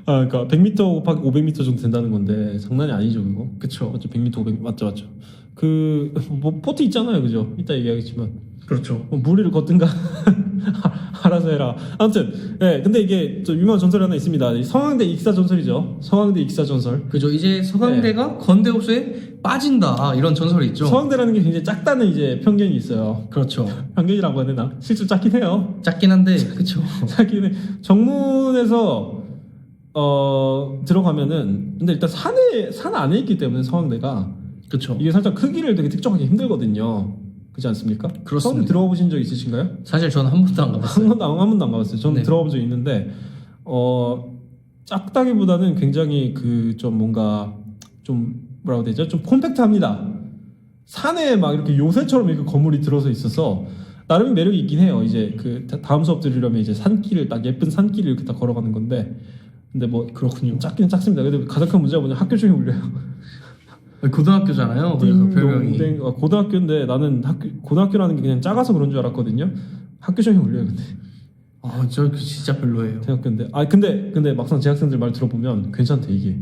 그러니까 100m 곱하기 500m 정도 된다는 건데 장난이 아니죠, 그거. 그쵸. 맞죠? 100m, 500 맞죠. 뭐 포트 있잖아요, 그죠? 이따 얘기하겠지만. 그렇죠. 무리를 걷든가 알아서 해라. 아무튼, 근데 이게 좀 유명한 전설이 하나 있습니다. 이 성황대 익사 전설이죠. 성황대 익사 전설. 그죠. 이제 서강대가 건대 호수에 빠진다. 이런 전설이 있죠. 성황대라는 게 굉장히 작다는 이제 편견이 있어요. 그렇죠. 편견이라고 해야 되나? 실제로 작긴 해요. 작긴 한데, 그쵸. 작긴 해. 정문에서 들어가면은 근데 일단 산 안에 있기 때문에 성황대가 그쵸. 이게 살짝 크기를 되게 특정하기 힘들거든요. 그렇지 않습니까? 그렇습니다. 성황대 들어가 보신 적 있으신가요? 사실 저는 한 번도 안 가봤어요. 한 번도 안 가봤어요. 저는 네. 들어가 본 적 있는데 작다기보다는 굉장히 좀 뭔가 좀 뭐라고 해야 되죠? 좀 콤팩트합니다. 산에 막 이렇게 요새처럼 이렇게 건물이 들어서 있어서 나름의 매력이 있긴 해요. 이제 그 다음 수업 들으려면 이제 산길을 딱 예쁜 산길을 이렇게 딱 걸어가는 건데 근데 뭐 그렇군요. 작기는 작습니다. 근데 가장 큰 문제가 뭐냐 하교 중에 울려요. 고등학교잖아요. 그래서 별명이. 고등학교인데 나는 고등학교라는 게 그냥 작아서 그런 줄 알았거든요. 학교 중에 울려요. 근데 저 진짜 별로예요. 대학교인데 근데 막상 재학생들 말 들어보면 괜찮대 이게.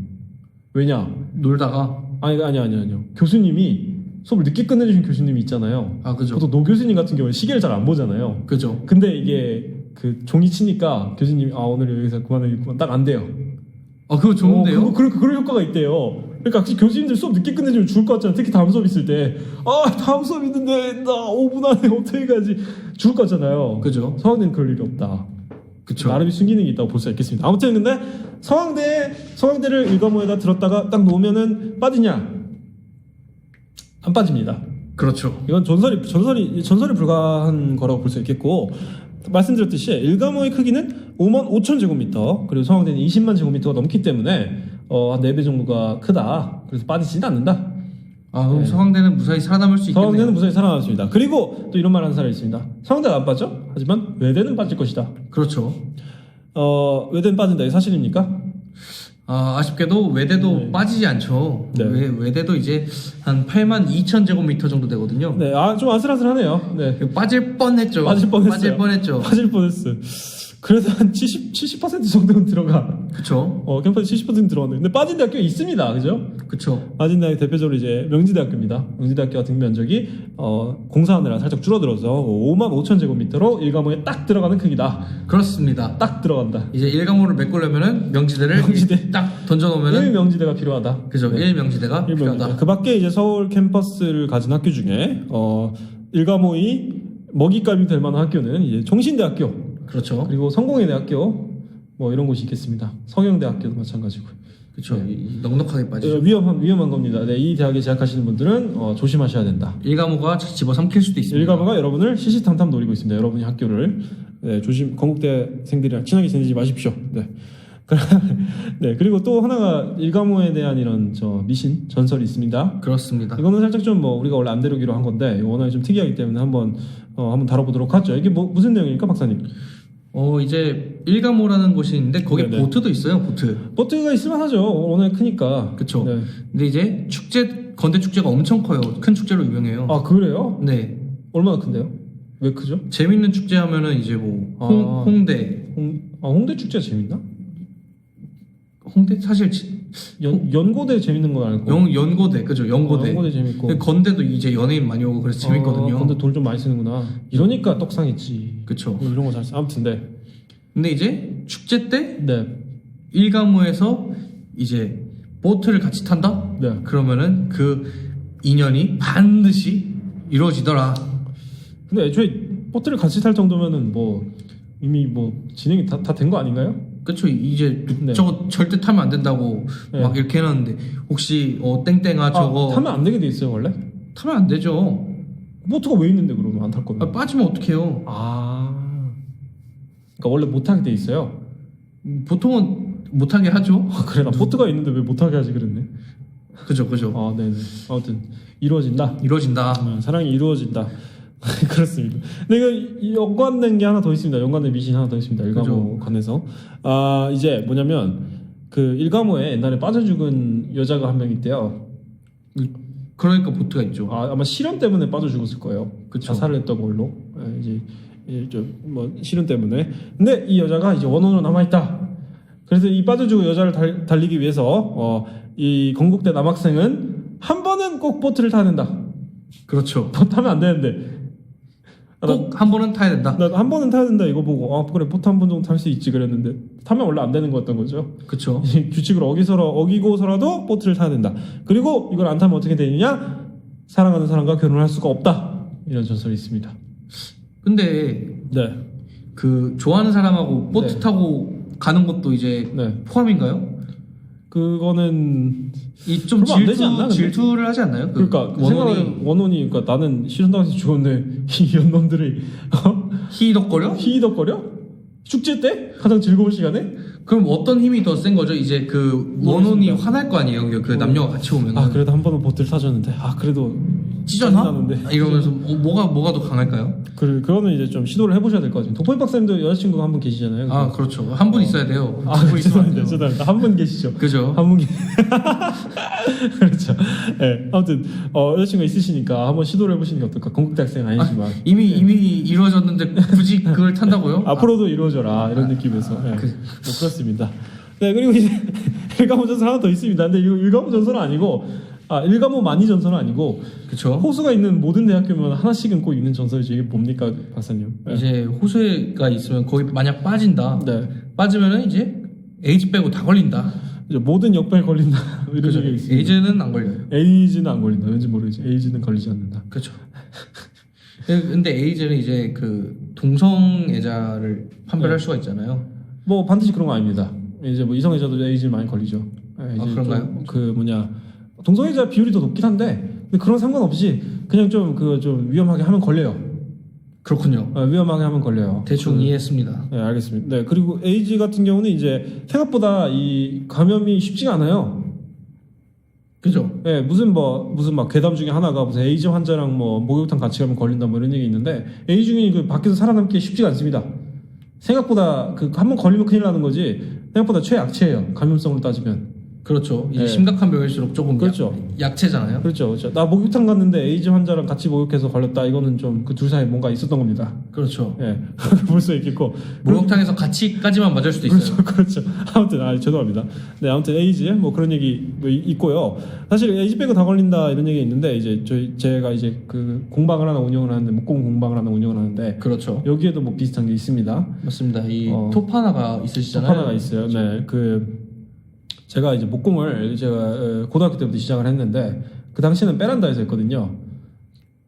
왜냐? 놀다가 아니요. 교수님이 수업을 늦게 끝내주신 교수님이 있잖아요. 아, 그죠. 보통 노 교수님 같은 경우는 시계를 잘 안 보잖아요. 그죠. 근데 이게 그 종이 치니까 교수님이 오늘 여기서 그만하겠구만 딱 안 돼요. 아, 그거 좋은데요? 그런 효과가 있대요. 그러니까 혹시 교수님들 수업 늦게 끝내주면 죽을 것 같잖아요. 특히 다음 수업 있을 때 다음 수업 있는데 나 5분 안에 어떻게 가지 죽을 것 같잖아요. 그죠. 서울대는 그럴 일이 없다. 그쵸. 나름의 순기능이 있다고 볼 수 있겠습니다. 아무튼 근데 서강대를 일과모에다 들었다가 딱 놓으면은 빠지냐? 안 빠집니다. 그렇죠. 이건 전설이 불가한 거라고 볼 수 있겠고, 말씀드렸듯이 일과모의 크기는 55,000제곱미터, 그리고 서강대는 20만 제곱미터가 넘기 때문에 한 4배 정도가 크다. 그래서 빠지지는 않는다. 아, 그럼 네. 서강대는 무사히 살아남을 수 있겠네요. 서강대는 무사히 살아남았습니다. 그리고 또 이런 말 하는 사람이 있습니다. 서강대가 안 빠져? 하지만 외대는 빠질 것이다. 그렇죠. 외대는 빠진다. 이게 사실입니까? 아쉽게도 외대도 네. 빠지지 않죠. 네. 외대도 이제 한 82,000제곱미터 정도 되거든요. 네, 좀 아슬아슬하네요. 네. 빠질 뻔했죠. 빠질 뻔했어요. 빠질 뻔했어. 그래도 한 70% 정도는 들어가. 그쵸. 캠퍼스 70% 들어갔는데. 근데 빠진 대학교 있습니다. 그죠? 그쵸. 빠진 대학교 대표적으로 이제 명지대학교입니다. 명지대학교 같은 면적이, 공사하느라 살짝 줄어들어서 55,000제곱미터로 일과모에 딱 들어가는 크기다. 그렇습니다. 딱 들어간다. 이제 일과모를 메꾸려면은 명지대를 명지대. 딱 던져놓으면은 1명지대가 필요하다. 그죠. 네. 1명지대가 필요하다. 그 밖에 이제 서울 캠퍼스를 가진 학교 중에, 일과모의 먹잇감이 될 만한 학교는 이제 총신대학교, 그렇죠. 그리고 성공회대학교, 뭐 이런 곳이 있겠습니다. 성영대학교도 마찬가지고. 그쵸. 네. 넉넉하게 빠지죠. 위험한 겁니다. 네, 이 대학에 재학하시는 분들은 조심하셔야 된다. 일과모가 집어삼킬 수도 있습니다. 일과모가 여러분을 시시탐탐 노리고 있습니다. 여러분이 학교를 건국대생들이랑 친하게 지내지 마십시오. 네. 네, 그리고 또 하나가 일과모에 대한 이런 미신 전설이 있습니다. 그렇습니다. 이거는 살짝 좀 우리가 원래 안 다루기로 한 건데 워낙 좀 특이하기 때문에 한번 다뤄보도록 하죠. 이게 무슨 내용입니까, 박사님? 이제 일과모라는 곳이 있는데 거기 네네. 보트도 있어요. 보트가 있을만하죠. 워낙 크니까. 그쵸. 네. 근데 이제 건대 축제가 엄청 커요. 큰 축제로 유명해요. 아, 그래요? 네. 얼마나 큰데요? 왜 크죠? 재밌는 축제 하면은 이제 뭐 홍대. 홍대 축제가 재밌나? 홍대 사실 연고대 재밌는 건 알고. 연고대 그죠. 연고대. 연고대 재밌고. 건대도 이제 연예인 많이 오고 그래서 재밌거든요. 건대 돈 좀 많이 쓰는구나. 이러니까 떡상했지. 그쵸. 이런 거 잘 써. 아무튼 네. 근데 이제 축제 때 네. 일과모에서 이제 보트를 같이 탄다? 네. 그러면은 그 인연이 반드시 이루어지더라. 근데 애초에 보트를 같이 탈 정도면은 이미 진행이 다 된 거 아닌가요? 그쵸. 이제 네. 저거 절대 타면 안 된다고 네. 막 이렇게 해놨는데 혹시 땡땡아 저거 타면 안 되게 돼 있어요 원래? 타면 안 되죠. 보트가 왜 있는데 그러면 안 탈 거면? 빠지면 어떡해요. 그러니까 원래 못 타게 돼 있어요. 보통은 못하게 하죠. 그래, 나 보트가 있는데 왜 못 타게 하지 그랬네. 그죠. 네네. 아무튼 이루어진다. 사랑이 이루어진다. 그렇습니다. 근데 이거 연관된 게 하나 더 있습니다. 연관된 미신 하나 더 있습니다. 일과모 관해서. 이제 뭐냐면 그 일과모에 옛날에 빠져 죽은 여자가 한 명 있대요. 그러니까 보트가 있죠. 아마 실현 때문에 빠져 죽었을 거예요. 그쵸. 자살을 했던 걸로. 이제 실현 때문에. 근데 이 여자가 이제 원혼으로 남아 있다. 그래서 이 빠져 죽은 여자를 달리기 위해서 이 건국대 남학생은 한 번은 꼭 보트를 타야 된다. 그렇죠. 타면 안 되는데. 꼭 한 번은 타야 된다. 나 한 번은 타야 된다 이거 보고 그래 보트 한 번 정도 탈 수 있지 그랬는데 타면 원래 안 되는 거였던 거죠. 그쵸. 규칙을 어기고서라도 보트를 타야 된다. 그리고 이걸 안 타면 어떻게 되느냐? 사랑하는 사람과 결혼할 수가 없다. 이런 전설이 있습니다. 근데 네. 그 좋아하는 사람하고 보트 네. 타고 가는 것도 이제 네. 포함인가요? 그거는 이 좀 그러면 안 되지 않나, 근데? 질투를 하지 않나요? 그러니까 원혼이 그러니까 나는 실현당해서 죽었네. 이 연놈들이 희덕거려? 희덕거려? 축제 때 가장 즐거운 시간에? 그럼 어떤 힘이 더 센 거죠? 이제 그 원혼이 모르겠습니다. 화날 거 아니에요? 그 남녀가 같이 오면 그래도 한 번은 보트를 타줬는데 그래도 찢어나? 짜증나는데. 이러면서 뭐가 더 강할까요? 그거는 이제 좀 시도를 해보셔야 될 것 같아요. 돋보이 박사님도 여자친구가 한 분 계시잖아요. 그죠? 그렇죠. 한 분 있어야 돼요. 두분 있으면 안 돼요. 죄송합니다. 한 분 계시죠. 그죠. 한 분 그렇죠. 네. 아무튼 여자친구가 있으시니까 한번 시도를 해보시는 게 어떨까. 건국대학생 아니지만 이미 이루어졌는데 굳이 그걸 탄다고요? 앞으로도 이루어져라 이런 느낌에서. 네. 뭐 그렇습니다. 네, 그리고 이제 일가무 전설 하나 더 있습니다. 근데 이거 일가무 전설은 아니고 일가모 많이 전설은 아니고 그쵸. 호수가 있는 모든 대학교면 하나씩은 꼭 있는 전설이지. 이게 뭡니까, 박사님? 네. 이제 호수가 있으면 거기 만약 빠진다. 네. 빠지면은 이제 에이즈 빼고 다 걸린다. 이제 모든 역병에 걸린다. 이런 그죠. 얘기가 있습니다. 에이즈는 안 걸려요. 에이즈는 안 걸린다. 왠지 모르지. 에이즈는 걸리지 않는다. 그렇죠. 근데 에이즈는 이제 그 동성애자를 판별할 네. 수가 있잖아요. 뭐 반드시 그런 거 아닙니다. 이제 뭐 이성애자도 에이즈 많이 걸리죠. 이제 그런가요? 좀 그 뭐냐 동성애자 비율이 더 높긴 한데 근데 그런 상관없이 그냥 좀 좀 위험하게 하면 걸려요. 그렇군요. 위험하게 하면 걸려요. 대충 이해했습니다. 네, 알겠습니다. 네, 그리고 에이즈 같은 경우는 이제 생각보다 이 감염이 쉽지가 않아요. 그죠? 네, 무슨 막 괴담 중에 하나가 무슨 에이즈 환자랑 뭐 목욕탕 같이 가면 걸린다 뭐 이런 얘기 있는데 에이즈 중에 그 밖에서 살아남기 쉽지가 않습니다. 생각보다 그 한 번 걸리면 큰일 나는 거지 생각보다 최약체예요. 감염성으로 따지면. 그렇죠. 이제 네. 심각한 병일수록 조금 그렇죠. 약체잖아요. 그렇죠, 그렇죠. 나 목욕탕 갔는데 에이즈 환자랑 같이 목욕해서 걸렸다. 이거는 좀 그 둘 사이에 뭔가 있었던 겁니다. 그렇죠. 예, 볼 수 있겠고. 목욕탕에서 같이까지만 맞을 수도 있어요. 그렇죠. 아무튼 죄송합니다. 네, 아무튼 에이즈 뭐 그런 얘기 뭐 있고요. 사실 에이즈 빼고 다 걸린다 이런 얘기 있는데 이제 제가 이제 그 공방을 하나 운영을 하는데 목공 공방을 하나 운영을 하는데 그렇죠. 여기에도 뭐 비슷한 게 있습니다. 맞습니다. 이 어, 톱 하나가 있으시잖아요. 톱 하나가 있어요. 네, 제가 이제 목공을 제가 고등학교 때부터 시작을 했는데 그 당시에는 베란다에서 했거든요.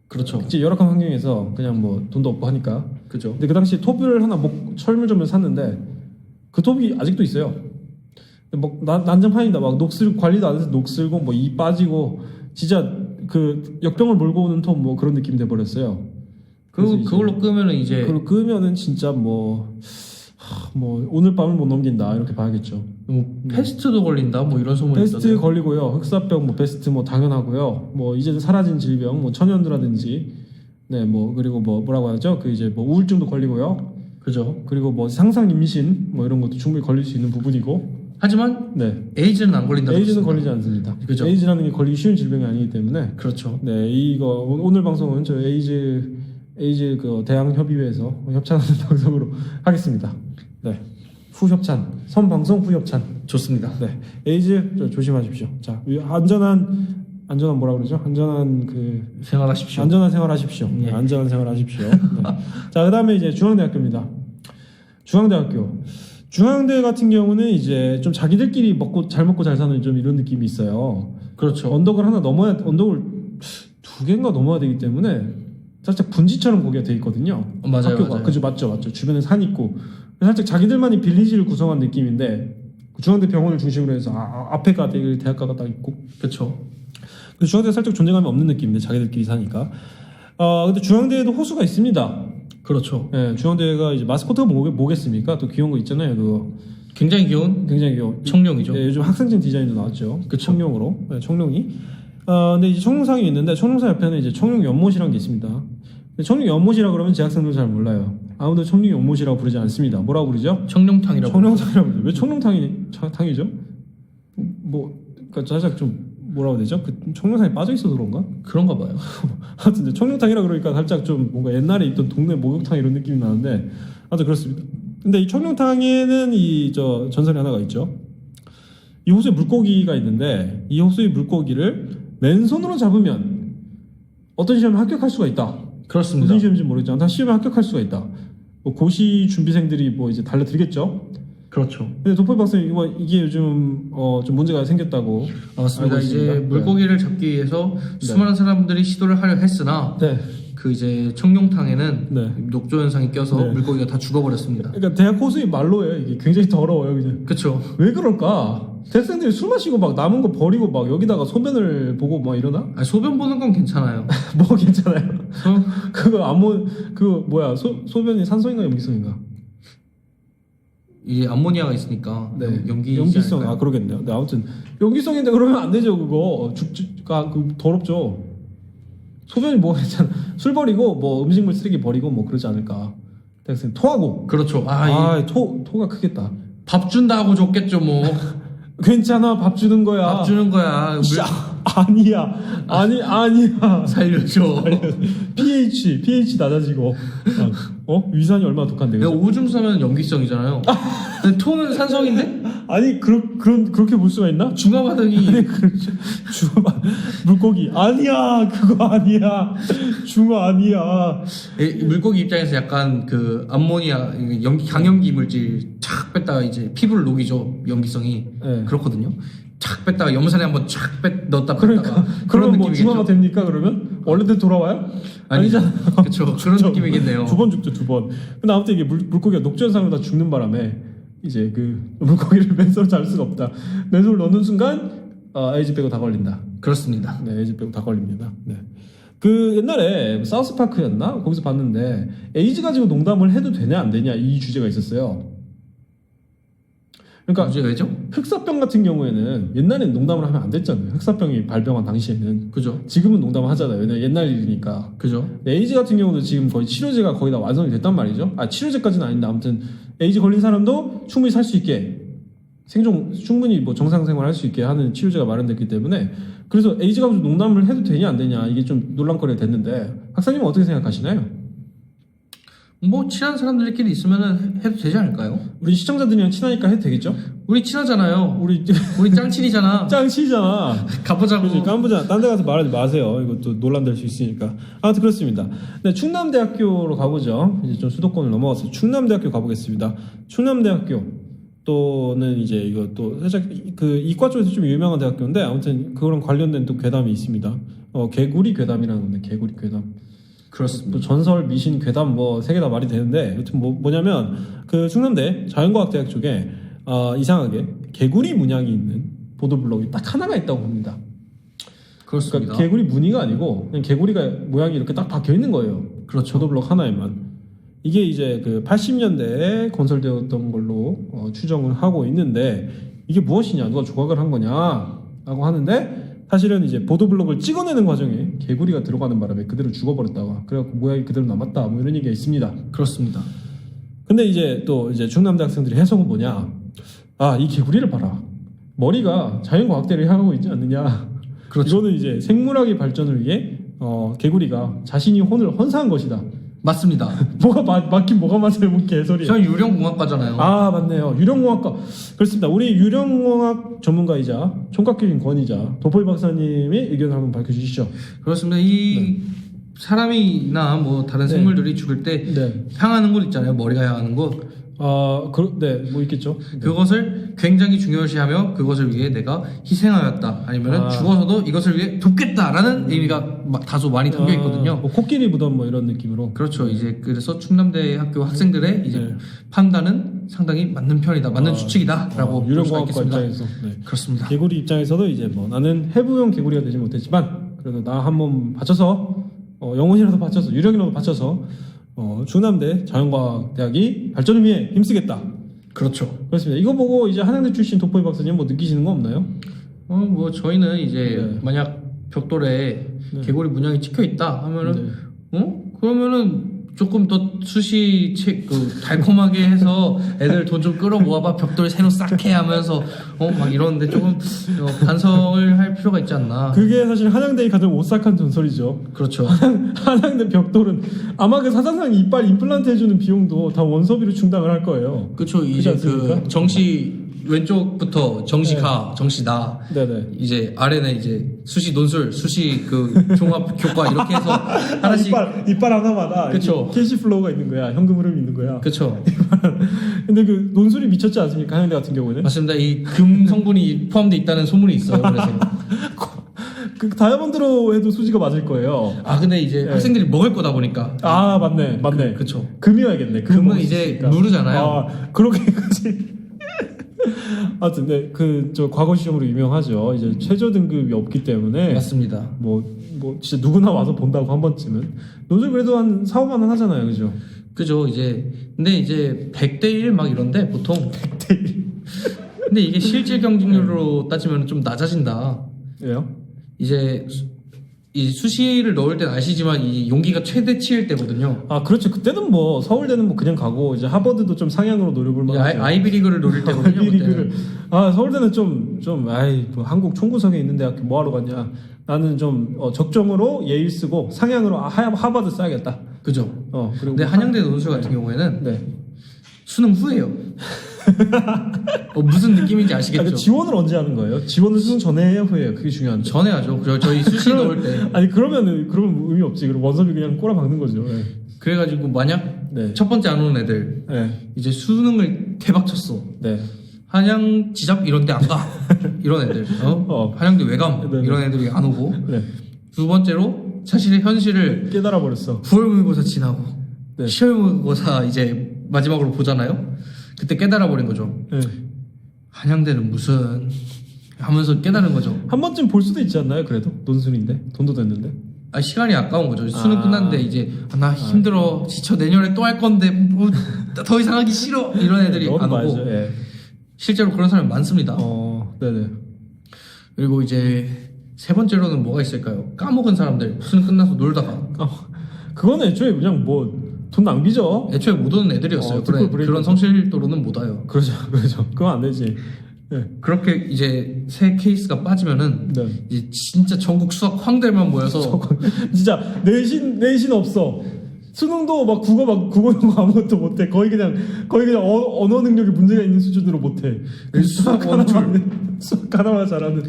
그렇죠. 이제 열악한 환경에서 그냥 뭐 돈도 없고 하니까. 그죠. 근데 그 당시 톱을 하나 철물점에서 샀는데 그 톱이 아직도 있어요. 뭐 난장판이다. 막 관리도 안 해서 녹슬고 뭐 이 빠지고 진짜 그 역병을 몰고 오는 톱 뭐 그런 느낌이 돼 버렸어요. 그걸로 끄면은 이제 그걸로 끄면은 진짜 뭐 오늘 밤을 못 넘긴다 이렇게 봐야겠죠. 뭐 패스트도 걸린다 뭐 이런 소문이 베스트 있던데요. 걸리고요. 흑사병 뭐 베스트 뭐 당연하고요. 뭐 이제는 사라진 질병 뭐 천연두라든지 네 뭐 그리고 뭐 뭐라고 하죠? 그 이제 뭐 우울증도 걸리고요. 그죠. 그리고 뭐 상상 임신 뭐 이런 것도 충분히 걸릴 수 있는 부분이고. 하지만 네. 에이즈는 안 걸린다. 에이즈는 걸리지 않습니다. 그죠. 에이즈라는 게 걸리기 쉬운 질병이 아니기 때문에. 그렇죠. 네, 이거 오늘 방송은 저 에이즈 그 대학 협의회에서 협찬하는 방송으로 하겠습니다. 네. 후협찬, 선방송 후협찬. 좋습니다. 네, 에이즈 조심하십시오. 자, 안전한 뭐라 그러죠? 안전한 생활하십시오. 안전한 생활하십시오. 예. 네, 안전한 생활하십시오. 네. 자, 그다음에 이제 중앙대학교입니다. 중앙대 같은 경우는 이제 좀 자기들끼리 잘 먹고 잘 사는 좀 이런 느낌이 있어요. 그렇죠. 언덕을 두 개인가 넘어야 되기 때문에 살짝 분지처럼 거기가 돼 있거든요. 맞아요, 학교가. 맞아요. 그죠, 맞죠. 주변에 산 있고 살짝 자기들만이 빌리지를 구성한 느낌인데 중앙대 병원을 중심으로 해서 앞에가 대학가가 딱 있고. 그렇죠. 중앙대 살짝 존재감이 없는 느낌인데 자기들끼리 사니까. 근데 중앙대에도 호수가 있습니다. 그렇죠. 네, 중앙대가 이제 마스코트가 뭐겠습니까? 또 귀여운 거 있잖아요. 그거 굉장히 귀여운 굉장히 귀여운 청룡이죠. 네, 요즘 학생증 디자인도 나왔죠. 그 청룡으로. 네, 청룡이. 근데 이제 청룡상이 있는데 청룡상 옆에는 이제 청룡 연못이라는 게 있습니다. 근데 청룡 연못이라 그러면 재학생들 잘 몰라요. 아무도 청룡 연못이라고 부르지 않습니다. 뭐라고 부르죠? 청룡탕이라고. 청룡탕이라고 부르죠. 왜 청룡탕이죠? 그러니까 살짝 좀 뭐라고 해야 되죠? 그 청룡탕에 빠져 있어서 그런가? 그런가 봐요. 하여튼 청룡탕이라 그러니까 살짝 좀 뭔가 옛날에 있던 동네 목욕탕 이런 느낌이 나는데 아무튼 그렇습니다. 근데 이 청룡탕에는 전설이 하나가 있죠. 이 호수에 물고기가 있는데 이 호수의 물고기를 맨손으로 잡으면 어떤 시험에 합격할 수가 있다. 그렇습니다. 무슨 시험인지 모르겠지만 다 시험에 합격할 수가 있다. 고시 준비생들이 이제 달려들겠죠. 그렇죠. 근데 도포 박사님 이게 요즘 좀 문제가 생겼다고. 맞습니다. 알고 이제 있습니다. 물고기를 잡기 위해서 수많은 사람들이 시도를 하려 했으나 네. 그 이제 청룡탕에는 네. 녹조 현상이 껴서 네. 물고기가 다 죽어버렸습니다. 그러니까 대학 호수의 말로예요. 이게 굉장히 더러워요, 그냥. 그렇죠. 왜 그럴까? 대학생들이 술 마시고 막 남은 거 버리고 막 여기다가 소변을 보고 막 이러나? 소변 보는 건 괜찮아요. 뭐 괜찮아요. 소변이 산소인가 염기성인가? 이게 암모니아가 있으니까 염기성. 그러겠네요. 네, 아무튼 염기성인데 그러면 안 되죠, 그거. 더럽죠. 소변이 뭐 괜찮아. 술 버리고 뭐 음식물 쓰레기 버리고 뭐 그러지 않을까. 대학생 토하고. 그렇죠. 토가 크겠다. 밥 준다고 줬겠죠, 뭐. 괜찮아, 밥 주는 거야. 밥 주는 거야. 아니야. 살려줘. pH 낮아지고 위산이 얼마나 독한데. 내가 그죠? 오줌 싸면 염기성이잖아요. 근데 토는 산성인데 아니 그렇게 볼 수가 있나? 중화 반응이 물고기 아니야. 그거 아니야. 중화 아니야. 물고기 입장에서 약간 그 암모니아 강염기 물질 착 뺐다가 이제 피부를 녹이죠. 염기성이 네. 그렇거든요. 착 뺐다가 염산에 한번 착 넣었다 그러니까 뺐다가 그러면 뭐 느낌이겠죠. 중화가 됩니까? 그러면 원래대로 돌아와요? 아니잖아. 그렇죠. 그런 느낌이겠네요. 두 번 죽죠, 두 번. 근데 아무튼 이게 물고기가 녹주현상으로 다 죽는 바람에 이제 그 물고기를 맨손으로 잡을 수가 없다. 맨손을 넣는 순간 에이즈 빼고 다 걸린다. 그렇습니다. 네, 에이즈 빼고 다 걸립니다. 네. 그 옛날에 사우스파크였나? 거기서 봤는데 에이즈 가지고 농담을 해도 되냐 안 되냐 이 주제가 있었어요. 그러니까 이제 왜죠? 흑사병 같은 경우에는 옛날에는 농담을 하면 안 됐잖아요. 흑사병이 발병한 당시에는. 그죠? 지금은 농담을 하잖아요. 왜냐면 옛날 일이니까. 그죠? 에이즈 같은 경우도 지금 거의 치료제가 거의 다 완성이 됐단 말이죠. 치료제까지는 아닌데 아무튼 에이즈 걸린 사람도 충분히 살 수 있게 생존 충분히 뭐 정상생활 할 수 있게 하는 치료제가 마련됐기 때문에 그래서 에이즈 가지고 농담을 해도 되냐 안 되냐 이게 좀 논란거리가 됐는데 박사님은 어떻게 생각하시나요? 뭐 친한 사람들끼리 있으면 해도 되지 않을까요? 우리 시청자들이랑 친하니까 해도 되겠죠? 우리 친하잖아요. 우리 짱친이잖아. 짱치잖아. 가보자고. 그러니까 깐부자 딴 데 가서 말하지 마세요. 이것도 논란될 수 있으니까. 아무튼 그렇습니다. 네, 충남대학교로 가보죠. 이제 좀 수도권을 넘어가서 충남대학교 가보겠습니다. 충남대학교 또는 이제 이거 또 살짝 그 이과 쪽에서 좀 유명한 대학교인데 아무튼 그거랑 관련된 또 괴담이 있습니다. 개구리 괴담이라는 건데 개구리 괴담. 그렇습니다. 또 전설, 미신, 괴담 뭐 세 개 다 말이 되는데 여튼 뭐냐면 그 충남대 자연과학대학 쪽에 이상하게 개구리 문양이 있는 보도블록이 딱 하나가 있다고 봅니다. 그렇습니다. 그러니까 개구리 무늬가 아니고 그냥 개구리가 모양이 이렇게 딱 박혀 있는 거예요. 그렇죠. 보도블록 하나에만. 이게 이제 그 80년대에 건설되었던 걸로 추정을 하고 있는데 이게 무엇이냐, 누가 조각을 한 거냐라고 하는데 사실은 이제 보도블록을 찍어내는 과정에 개구리가 들어가는 바람에 그대로 죽어버렸다가 그래갖고 모양이 그대로 남았다 뭐 이런 얘기가 있습니다. 그렇습니다. 근데 이제 또 이제 충남대 학생들이 해석은 뭐냐? 이 개구리를 봐라. 머리가 자연과학대를 향하고 있지 않느냐? 그렇죠. 이거는 이제 생물학의 발전을 위해 개구리가 자신이 혼을 헌사한 것이다. 맞습니다. 뭐가 맞긴 뭐가 맞아요? 뭐 개소리야. 저 유령공학과잖아요. 맞네요. 유령공학과. 그렇습니다. 우리 유령공학 전문가이자 총각교인 권위자 도포이 박사님이 의견을 한번 밝혀주시죠. 그렇습니다. 이 사람이나 뭐 다른 네. 생물들이 죽을 때 네. 향하는 곳 있잖아요. 머리가 향하는 곳. 뭐 있겠죠. 네. 그것을 굉장히 중요시하며 그것을 위해 내가 희생하였다. 아니면 죽어서도 이것을 위해 돕겠다라는 의미가 다소 많이 담겨 있거든요. 뭐 코끼리 무덤 뭐 이런 느낌으로. 그렇죠. 이제 그래서 충남대 학교 학생들의 이제 네. 판단은 상당히 맞는 편이다, 맞는 추측이다라고 볼 수가 유령공학과 있겠습니다. 입장에서. 네. 그렇습니다. 개구리 입장에서도 이제 뭐 나는 해부용 개구리가 되지 못했지만 그래도 나 한 몸 바쳐서 영혼이라도 바쳐서 유령이라도 바쳐서 충남대 자연과학대학이 발전을 위해 힘쓰겠다. 그렇죠. 그렇습니다. 이거 보고 이제 한양대 출신 도포이 박사님 뭐 느끼시는 거 없나요? 뭐 저희는 이제 네. 만약 벽돌에 네. 개구리 문양이 찍혀 있다 하면은 네. 그러면은 조금 더 수시 달콤하게 해서 애들 돈 좀 끌어 모아봐 벽돌 새로 쌓게 하면서 막 이러는데 조금 반성을 할 필요가 있지 않나. 그게 사실 한양대의 가장 오싹한 전설이죠. 그렇죠. 한양대 벽돌은 아마 그 사상상 이빨 임플란트 해주는 비용도 다 원서비로 충당을 할 거예요. 그렇죠. 그렇지 이제 않습니까? 그 정시 왼쪽부터 정시가 정시나 네네. 이제 아래는 이제 수시 논술, 수시 그 종합 교과 이렇게 해서 하나씩. 이빨 하나마다 그쵸. 캐시 플로우가 있는 거야. 현금 흐름이 있는 거야. 그렇죠. 근데 그 논술이 미쳤지 않습니까? 한양대 같은 경우에는. 맞습니다. 이 금 성분이 포함되어 있다는 소문이 있어요. 그래서 그 다이아몬드로 해도 수지가 맞을 거예요. 근데 이제 네. 학생들이 먹을 거다 보니까. 맞네. 그쵸. 금이어야겠네. 금은 이제 무르잖아요. 그렇게까지. 하여튼 저 과거 시험으로 유명하죠. 이제 최저 등급이 없기 때문에 맞습니다. 뭐 진짜 누구나 와서 본다고 한 번쯤은 논술 그래도 한 4, 5만 원 하잖아요. 그죠? 그죠. 근데 이제 100대 1 막 이런데 보통 100대 1. 근데 이게 실질 경쟁률로 따지면 좀 낮아진다. 왜요? 이제 이 수시를 넣을 땐 아시지만 이 용기가 최대치일 때거든요. 아 그렇죠. 그때는 뭐 서울대는 뭐 그냥 가고 이제 하버드도 좀 상향으로 노려볼 만하죠. 아이비리그를 노릴 때거든요. 아이비리그를 그때는. 아 서울대는 좀 아이 뭐 한국 총구석에 있는 대학교 뭐하러 갔냐. 나는 좀 적정으로 예일 쓰고 상향으로 하버드 써야겠다. 그죠. 그리고 근데 한양대 논술 같은 경우에는 네. 수능 후예요. 무슨 느낌인지 아시겠죠? 아니, 지원을 언제 하는 거예요? 지원을 수능 전에 해야 후에요. 그게 중요한데. 전에 하죠. 저희 수시 넣을 때. 아니 그러면 의미 없지. 그럼 원섭이 그냥 꼬라 박는 거죠. 네. 그래가지고 만약 네. 첫 번째 안 오는 애들 네. 이제 수능을 대박 쳤어. 네. 한양 지잡 이런 데 안 가. 이런 애들. 한양대 외감 네, 네. 이런 애들이 안 오고. 네. 두 번째로 사실의 현실을 깨달아 버렸어. 9월 모의고사 지나고 네. 10월 모의고사 이제 마지막으로 보잖아요. 그때 깨달아 버린 거죠. 네. 한양대는 무슨 하면서 깨달은 거죠. 한 번쯤 볼 수도 있지 않나요? 그래도 논술인데 돈도 냈는데. 시간이 아까운 거죠. 수능 끝났는데 이제 나 힘들어 지쳐 내년에 또 할 건데 뭐 더 이상 하기 싫어 이런 애들이 안 오고. 맞아요. 예. 실제로 그런 사람이 많습니다. 네네. 그리고 이제 세 번째로는 뭐가 있을까요? 까먹은 사람들 수능 끝나서 놀다가 그거는 애초에 그냥 뭐 돈 낭비죠. 애초에 못 오는 애들이었어요. 그런 성실도로는 못 와요. 그렇죠. 그건 안 되지. 네. 그렇게 이제 세 케이스가 빠지면은 네. 이제 진짜 전국 수학 황들만 모여서 진짜 내신 없어. 수능도 막 국어 영어 아무것도 못해. 거의 그냥 언어 능력에 문제가 있는 수준으로 못해. 수학 하나만 잘하는.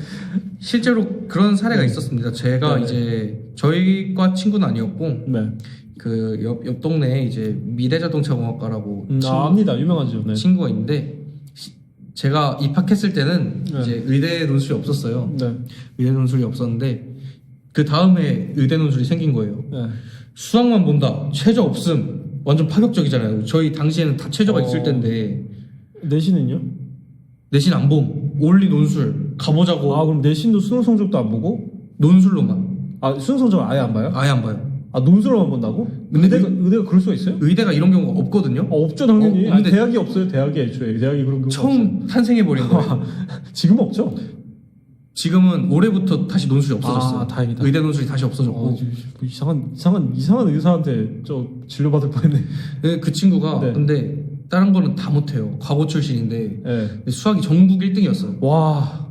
실제로 그런 사례가 있었습니다. 제가 네. 이제 저희과 친구는 아니었고 네. 그 옆 동네에 이제 미래자동차공학과라고 압니다. 유명하죠. 네. 친구가 있는데 제가 입학했을 때는 네. 이제 의대 논술이 없었어요. 네. 의대 논술이 없었는데 그 다음에 의대 논술이 생긴 거예요. 네. 수학만 본다. 최저 없음. 완전 파격적이잖아요. 저희 당시에는 다 최저가 있을 텐데 내신은요? 내신 안 봄. 올리 논술 가보자고. 그럼 내신도 수능 성적도 안 보고? 논술로만. 수능 성적 아예 안 봐요? 아예 안 봐요. 논술로만 본다고? 근데 의대가 그럴 수가 있어요? 의대가 이런 경우가 없거든요. 없죠 당연히. 없는데 대학이 없어요. 대학이 애초에 대학이 그런 경우가 처음 탄생해버린 거예요. 지금 없죠? 지금은 올해부터 다시 논술이 없어졌어요. 다행이다. 의대 논술이 다시 없어졌고. 이상한 의사한테 진료받을 뻔했네. 그 친구가 네. 근데 다른 거는 다 못해요. 과고 출신인데 네. 수학이 전국 1등이었어요. 와.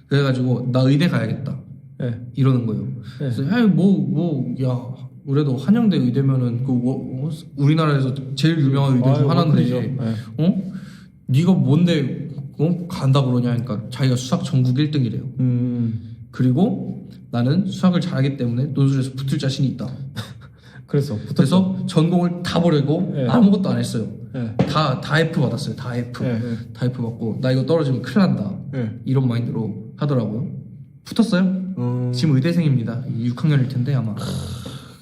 그래가지고 나 의대 가야겠다. 네. 이러는 거예요. 네. 그래서 야 그래도 한양대 의대면은 우리나라에서 제일 유명한 의대 중 하나인데 네가 뭔데 간다 그러냐 하니까 자기가 수학 전국 1등이래요. 그리고 나는 수학을 잘하기 때문에 논술에서 붙을 자신이 있다. 그래서 전공을 다 버리고 네. 아무것도 안 했어요. 네. 다 F 받았어요. 다 F. 네. 다 F 받고 나 이거 떨어지면 큰일 난다. 네. 이런 마인드로 하더라고요. 붙었어요. 지금 의대생입니다. 6학년일 텐데 아마.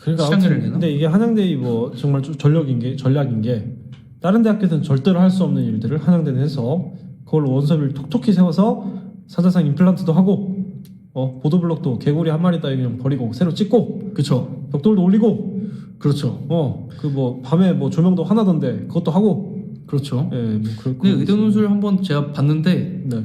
그러니까 시간을 아무튼 내나? 근데 이게 한양대의 뭐 정말 좀 전략인 게 다른 대학교에서는 절대로 할 수 없는 일들을 한양대는 해서 그걸로 원섭을 톡톡히 세워서 사자상 임플란트도 하고 보도블록도 개구리 한 마리 따위 그냥 버리고 새로 찍고 그쵸. 벽돌도 올리고 그렇죠. 그 뭐 밤에 뭐 조명도 하나던데 그것도 하고 그렇죠. 뭐 근데 의대 논술 한번 제가 봤는데 네.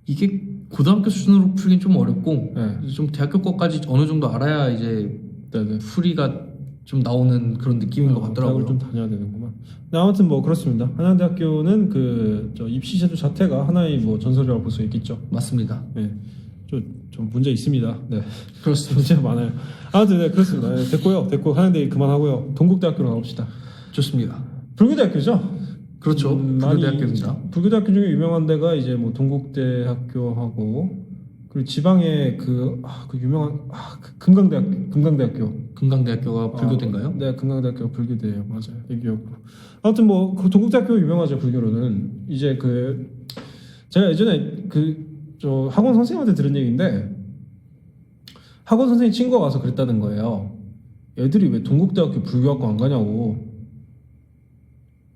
이게 고등학교 수준으로 풀긴 좀 어렵고 네. 좀 대학교 거까지 어느 정도 알아야 이제 네네. 풀이가 좀 나오는 그런 느낌인 것 같더라고요. 대학을 좀 다녀야 되는구만. 네, 아무튼 뭐 그렇습니다. 한양대학교는 저 입시 제도 자체가 하나의 뭐 전설이라고 볼 수 있겠죠. 맞습니다. 네, 좀 문제 있습니다. 네, 그렇습니다. 문제가 많아요. 아무튼 네 그렇습니다. 네, 됐고 한양대 그만하고요. 동국대학교로 가봅시다. 좋습니다. 불교대학교죠. 그렇죠. 불교대학교입니다. 불교대학교 중에 유명한 데가 이제 뭐 동국대학교하고 그리고 지방에 그 유명한 금강대학교. 금강대학교가 불교대인가요? 네, 금강대학교가 불교대예요. 맞아요. 애기였고. 아무튼 뭐 그 동국대학교 유명하죠. 불교로는 이제 제가 예전에 저 학원 선생님한테 들은 얘기인데 학원 선생님 친구가 와서 그랬다는 거예요. 애들이 왜 동국대학교 불교학과 안 가냐고.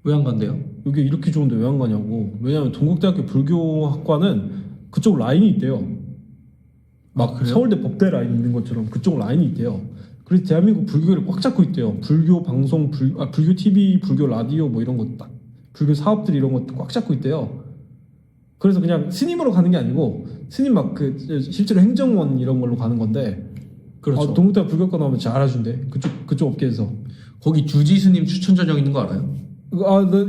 왜 안 간대요? 여기 이렇게 좋은데 왜 안 가냐고. 왜냐면 동국대학교 불교학과는 그쪽 라인이 있대요. 막 그래요? 서울대 법대 라인 있는 것처럼 그쪽 라인이 있대요. 그래서 대한민국 불교를 꽉 잡고 있대요. 불교 방송, 불교 TV, 불교 라디오 뭐 이런 거 딱 불교 사업들 이런 거 꽉 잡고 있대요. 그래서 그냥 스님으로 가는 게 아니고 스님 막 실제로 행정원 이런 걸로 가는 건데 그렇죠. 동국대학 불교학과 나오면 진짜 알아준대. 그쪽 업계에서. 거기 주지스님 추천 전형 있는 거 알아요?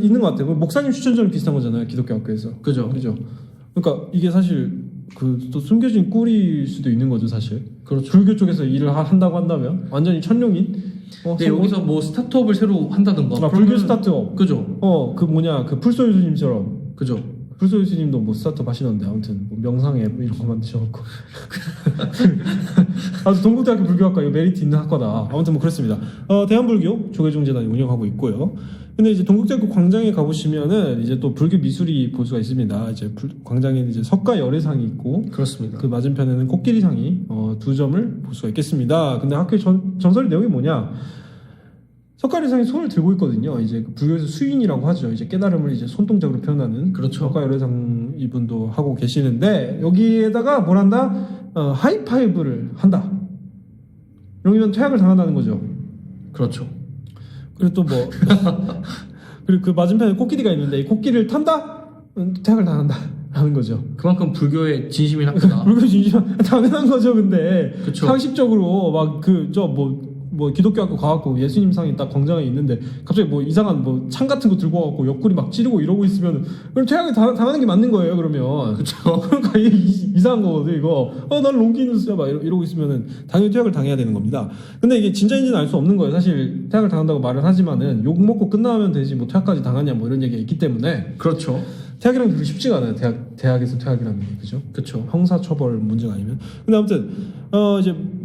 있는 것 같아요. 목사님 추천전 비슷한 거잖아요. 기독교 학교에서. 그죠. 그러니까 이게 사실 또 숨겨진 꿀일 수도 있는 거죠, 사실. 그렇죠. 불교 쪽에서 일을 한다고 한다면 완전히 천룡인. 근데 여기서 뭐 스타트업을 새로 한다든가. 불교 스타트업. 그죠. 그 풀소유 스님처럼. 그죠. 불소유 스님도 뭐 스타트업 하시던데 아무튼 뭐 명상 앱 이런 거 만드셔갖고. 아주 동국대학교 불교학과 이거 메리트 있는 학과다. 아무튼 뭐 그렇습니다. 대한불교 조계종재단이 운영하고 있고요. 근데 이제 동국대학교 광장에 가보시면은 이제 또 불교 미술이 볼 수가 있습니다. 이제 광장에는 이제 석가 열애상이 있고, 그렇습니다. 그 맞은편에는 코끼리상이 두 점을 볼 수가 있겠습니다. 근데 학교의 전설 내용이 뭐냐? 석가 열애상이 손을 들고 있거든요. 이제 불교에서 수인이라고 하죠. 이제 깨달음을 이제 손동작으로 표현하는 그렇죠. 석가 열애상 이분도 하고 계시는데 여기에다가 뭘 한다? 하이파이브를 한다. 이러면 퇴학을 당한다는 거죠. 그렇죠. 그리고 또 뭐 그리고 그 맞은편에 코끼리가 있는데 이 코끼리를 탄다? 퇴학을 당한다 라는 거죠. 그만큼 불교의 진심인 학교다. 불교 진심 당연한 거죠. 근데 그쵸. 상식적으로 막 뭐 기독교 학교 가갖고 예수님 상이 딱 광장에 있는데 갑자기 뭐 이상한 뭐 창 같은 거 들고 와갖고 옆구리 막 찌르고 이러고 있으면 그럼 퇴학을 당하는 게 맞는 거예요. 그러면 그쵸. 그러니까 이게 이상한 거거든 이거. 난 롱기누스야 막 이러고 있으면은 당연히 퇴학을 당해야 되는 겁니다. 근데 이게 진짜인지는 알 수 없는 거예요. 사실 퇴학을 당한다고 말을 하지만은 욕 먹고 끝나면 되지 뭐 퇴학까지 당하냐 뭐 이런 얘기가 있기 때문에 그렇죠. 퇴학이란 게 쉽지가 않아요. 대학에서 퇴학이라는 게 그죠? 그쵸. 형사처벌 문제가 아니면. 근데 아무튼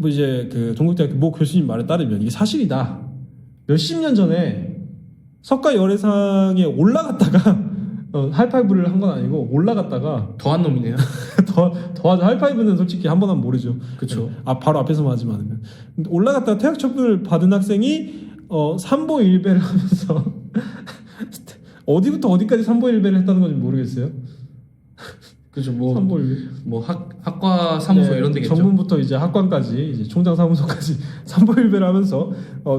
이제 그 동국대학교 모 교수님 말에 따르면 이게 사실이다. 몇십 년 전에 석가 열애상에 올라갔다가 하이파이브를 한 건 아니고 올라갔다가 더한 놈이네요. 더하죠. 하이파이브는 솔직히 한 번 하면 모르죠. 그쵸. 바로 앞에서만 하지 않으면. 올라갔다가 퇴학 처분을 받은 학생이 삼보일배를 하면서 어디부터 어디까지 삼보일배를 했다는 건지 모르겠어요. 그죠. 뭐 삼보일배. 뭐 학과 사무소 네, 이런 데겠죠. 정문부터 이제 학관까지 이제 총장 사무소까지 삼보일배를 하면서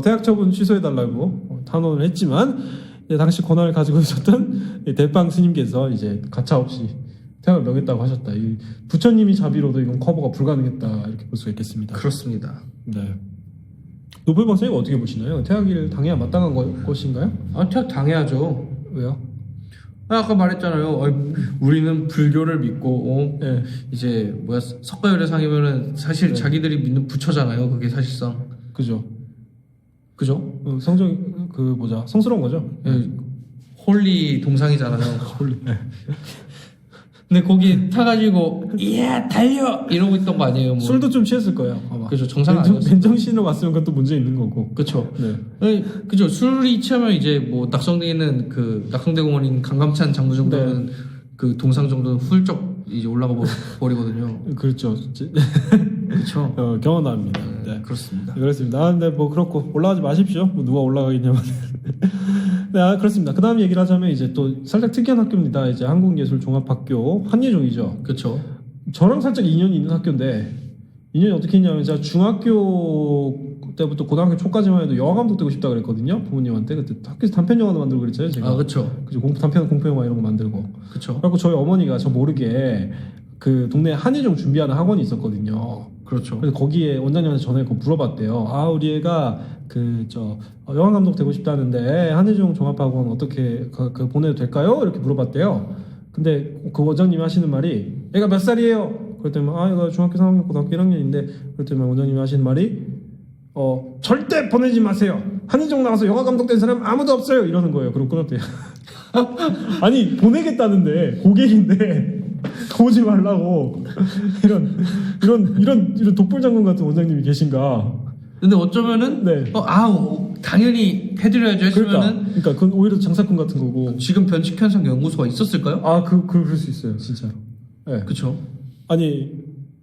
퇴학 처분 취소해달라고 탄원을 했지만 이제 당시 권한을 가지고 있었던 대빵 스님께서 이제 가차없이 퇴학을 명했다고 하셨다. 이 부처님이 자비로도 이건 커버가 불가능했다 이렇게 볼 수가 있겠습니다. 그렇습니다. 네. 노벨 박사님 어떻게 보시나요? 퇴학을 당해야 마땅한 것인가요? 퇴학 당해야죠. 왜요? 아까 말했잖아요. 우리는 불교를 믿고 네. 이제 석가 열애상이면은 사실 네. 자기들이 믿는 부처잖아요. 그게 사실상 그죠. 그죠? 성스러운 거죠. 홀리 동상이잖아요. 홀리. 근데 거기 타가지고 달려 이러고 있던 거 아니에요? 뭐. 술도 좀 취했을 거예요. 아마. 그죠. 정상 아니었어요. 맨정신으로 왔으면 그것도 문제 있는 거고. 그쵸. 네. 그죠. 술이 취하면 이제 뭐 낙성대에는 그 낙성대공원인 강감찬 장부 정도는 그 동상 정도는 훌쩍 이제 올라가 버리거든요. 그렇죠. 그렇죠. 경험합니다. 네, 그렇습니다. 그렇습니다. 근데 뭐 그렇고 올라가지 마십시오. 뭐 누가 올라가겠냐면. 네, 그렇습니다. 그 다음 얘기를 하자면 이제 또 살짝 특이한 학교입니다. 이제 한국예술종합학교 한예종이죠. 그렇죠. 저랑 살짝 인연이 있는 학교인데 인연이 어떻게 있냐면 제가 중학교 때부터 고등학교 초까지만 해도 영화 감독 되고 싶다 그랬거든요. 부모님한테 그때 학교에서 단편 영화도 만들고 그랬잖아요. 제가. 그렇죠. 그죠. 단편 공포 영화 이런 거 만들고. 그렇죠. 그리고 저희 어머니가 저 모르게 그 동네 한예종 준비하는 학원이 있었거든요. 그렇죠. 그래서 거기에 원장님한테 전화해서 물어봤대요. 우리 애가 영화 감독 되고 싶다는데 한예종 종합학원 어떻게 보내도 될까요? 이렇게 물어봤대요. 근데 그 원장님이 하시는 말이 애가 몇 살이에요? 그랬더니 얘가 중학교 3학년 고등학교 1학년인데 그랬더니 원장님이 하시는 말이 절대 보내지 마세요. 한예종 나와서 영화 감독 된 사람 아무도 없어요. 이러는 거예요. 그리고 끊었대요. 아니 보내겠다는데 고객인데 오지 말라고 이런 독불장군 같은 원장님이 계신가? 근데 어쩌면은 네. 당연히 해드려야죠 했으면은 그러니까 그건 오히려 장사꾼 같은 거고. 지금 변칙현상 연구소가 있었을까요? 그럴 수 있어요, 진짜로. 네. 그렇죠. 아니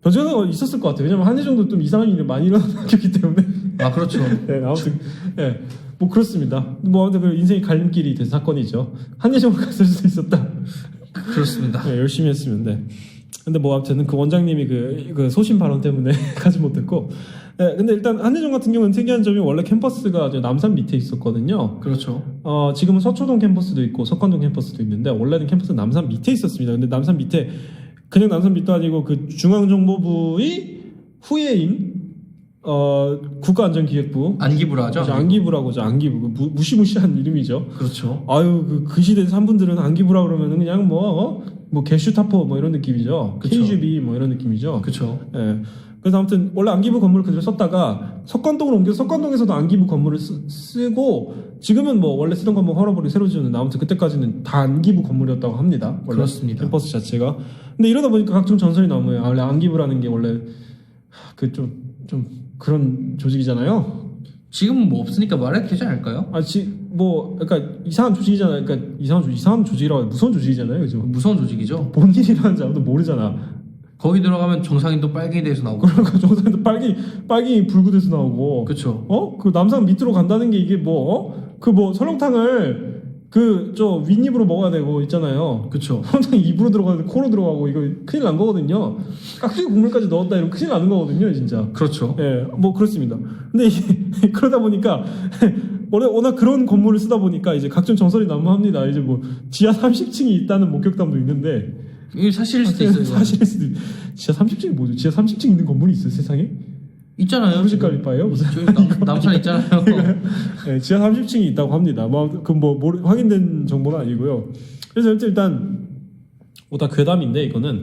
변칙현상 있었을 것 같아요. 왜냐면 한예종도 좀 이상한 일이 많이 일어나는 학교이기 때문에. 그렇죠. 네, 아무튼 뭐 그렇습니다. 뭐 아무튼 그 인생의 갈림길이 된 사건이죠. 한예종을 갔을 수도 있었다. 그렇습니다. 네, 열심히 했으면. 네. 근데 뭐 아무튼 그 원장님이 그 소신 발언 때문에 가지 못했고. 네, 근데 일단 한예종 같은 경우는 특이한 점이 원래 캠퍼스가 남산 밑에 있었거든요. 그렇죠. 지금은 서초동 캠퍼스도 있고 석관동 캠퍼스도 있는데 원래는 캠퍼스는 남산 밑에 있었습니다. 근데 남산 밑에 그냥 남산 밑도 아니고 그 중앙정보부의 후예인 국가안전기획부 안기부라 하죠. 그죠, 안기부라고 하죠. 안기부 무시무시한 이름이죠. 그렇죠. 아유 그 시대에서 한 분들은 안기부라 그러면은 그냥 뭐 게슈타포 뭐 이런 느낌이죠. 그쵸. KGB 뭐 이런 느낌이죠. 그렇죠. 예. 그래서 아무튼 원래 안기부 건물을 그대로 썼다가 석관동으로 옮겨서 석관동에서도 안기부 건물을 쓰고 지금은 뭐 원래 쓰던 건물 헐어버리고 새로 지었는데 아무튼 그때까지는 다 안기부 건물이었다고 합니다. 원래 그렇습니다. 캠퍼스 자체가. 근데 이러다 보니까 각종 전설이 나오면 원래 안기부라는 게 원래 그 좀 그런 조직이잖아요. 지금은 뭐 없으니까 말해도 되지 않을까요? 뭐 그러니까 이상한 조직이잖아요. 그러니까 이상한 조직이라고 무서운 조직이잖아요, 그죠? 무서운 조직이죠. 뭔 일이 일어나는지 아무도 모르잖아. 거기 들어가면 정상인도 빨갱이 돼서 나오고. 그러니까 정상도 빨갱이 불구돼서 나오고. 그렇죠. 그 남산 밑으로 간다는 게 이게 설렁탕을 저 윗입으로 먹어야 되고 있잖아요. 그렇죠. 설렁탕 입으로 들어가는데 코로 들어가고 이거 큰일 난 거거든요. 깍두기 국물까지 넣었다 이러면 큰일 나는 거거든요, 진짜. 그렇죠. 예, 뭐 그렇습니다. 근데 이게 그러다 보니까 워낙 그런 건물을 쓰다 보니까 이제 각종 전설이 난무합니다. 이제 뭐 지하 30층이 있다는 목격담도 있는데 이게 사실일 수도 있어요. 사실일 수도 지하 30층이 뭐죠? 지하 30층 있는 건물이 있어요, 세상에? 있잖아요. 부르지 깔릴바예요? 무슨? 저희 남산 있잖아요. 네, 지하 30층이 있다고 합니다. 확인된 정보는 아니고요. 그래서 일단 다 괴담인데 이거는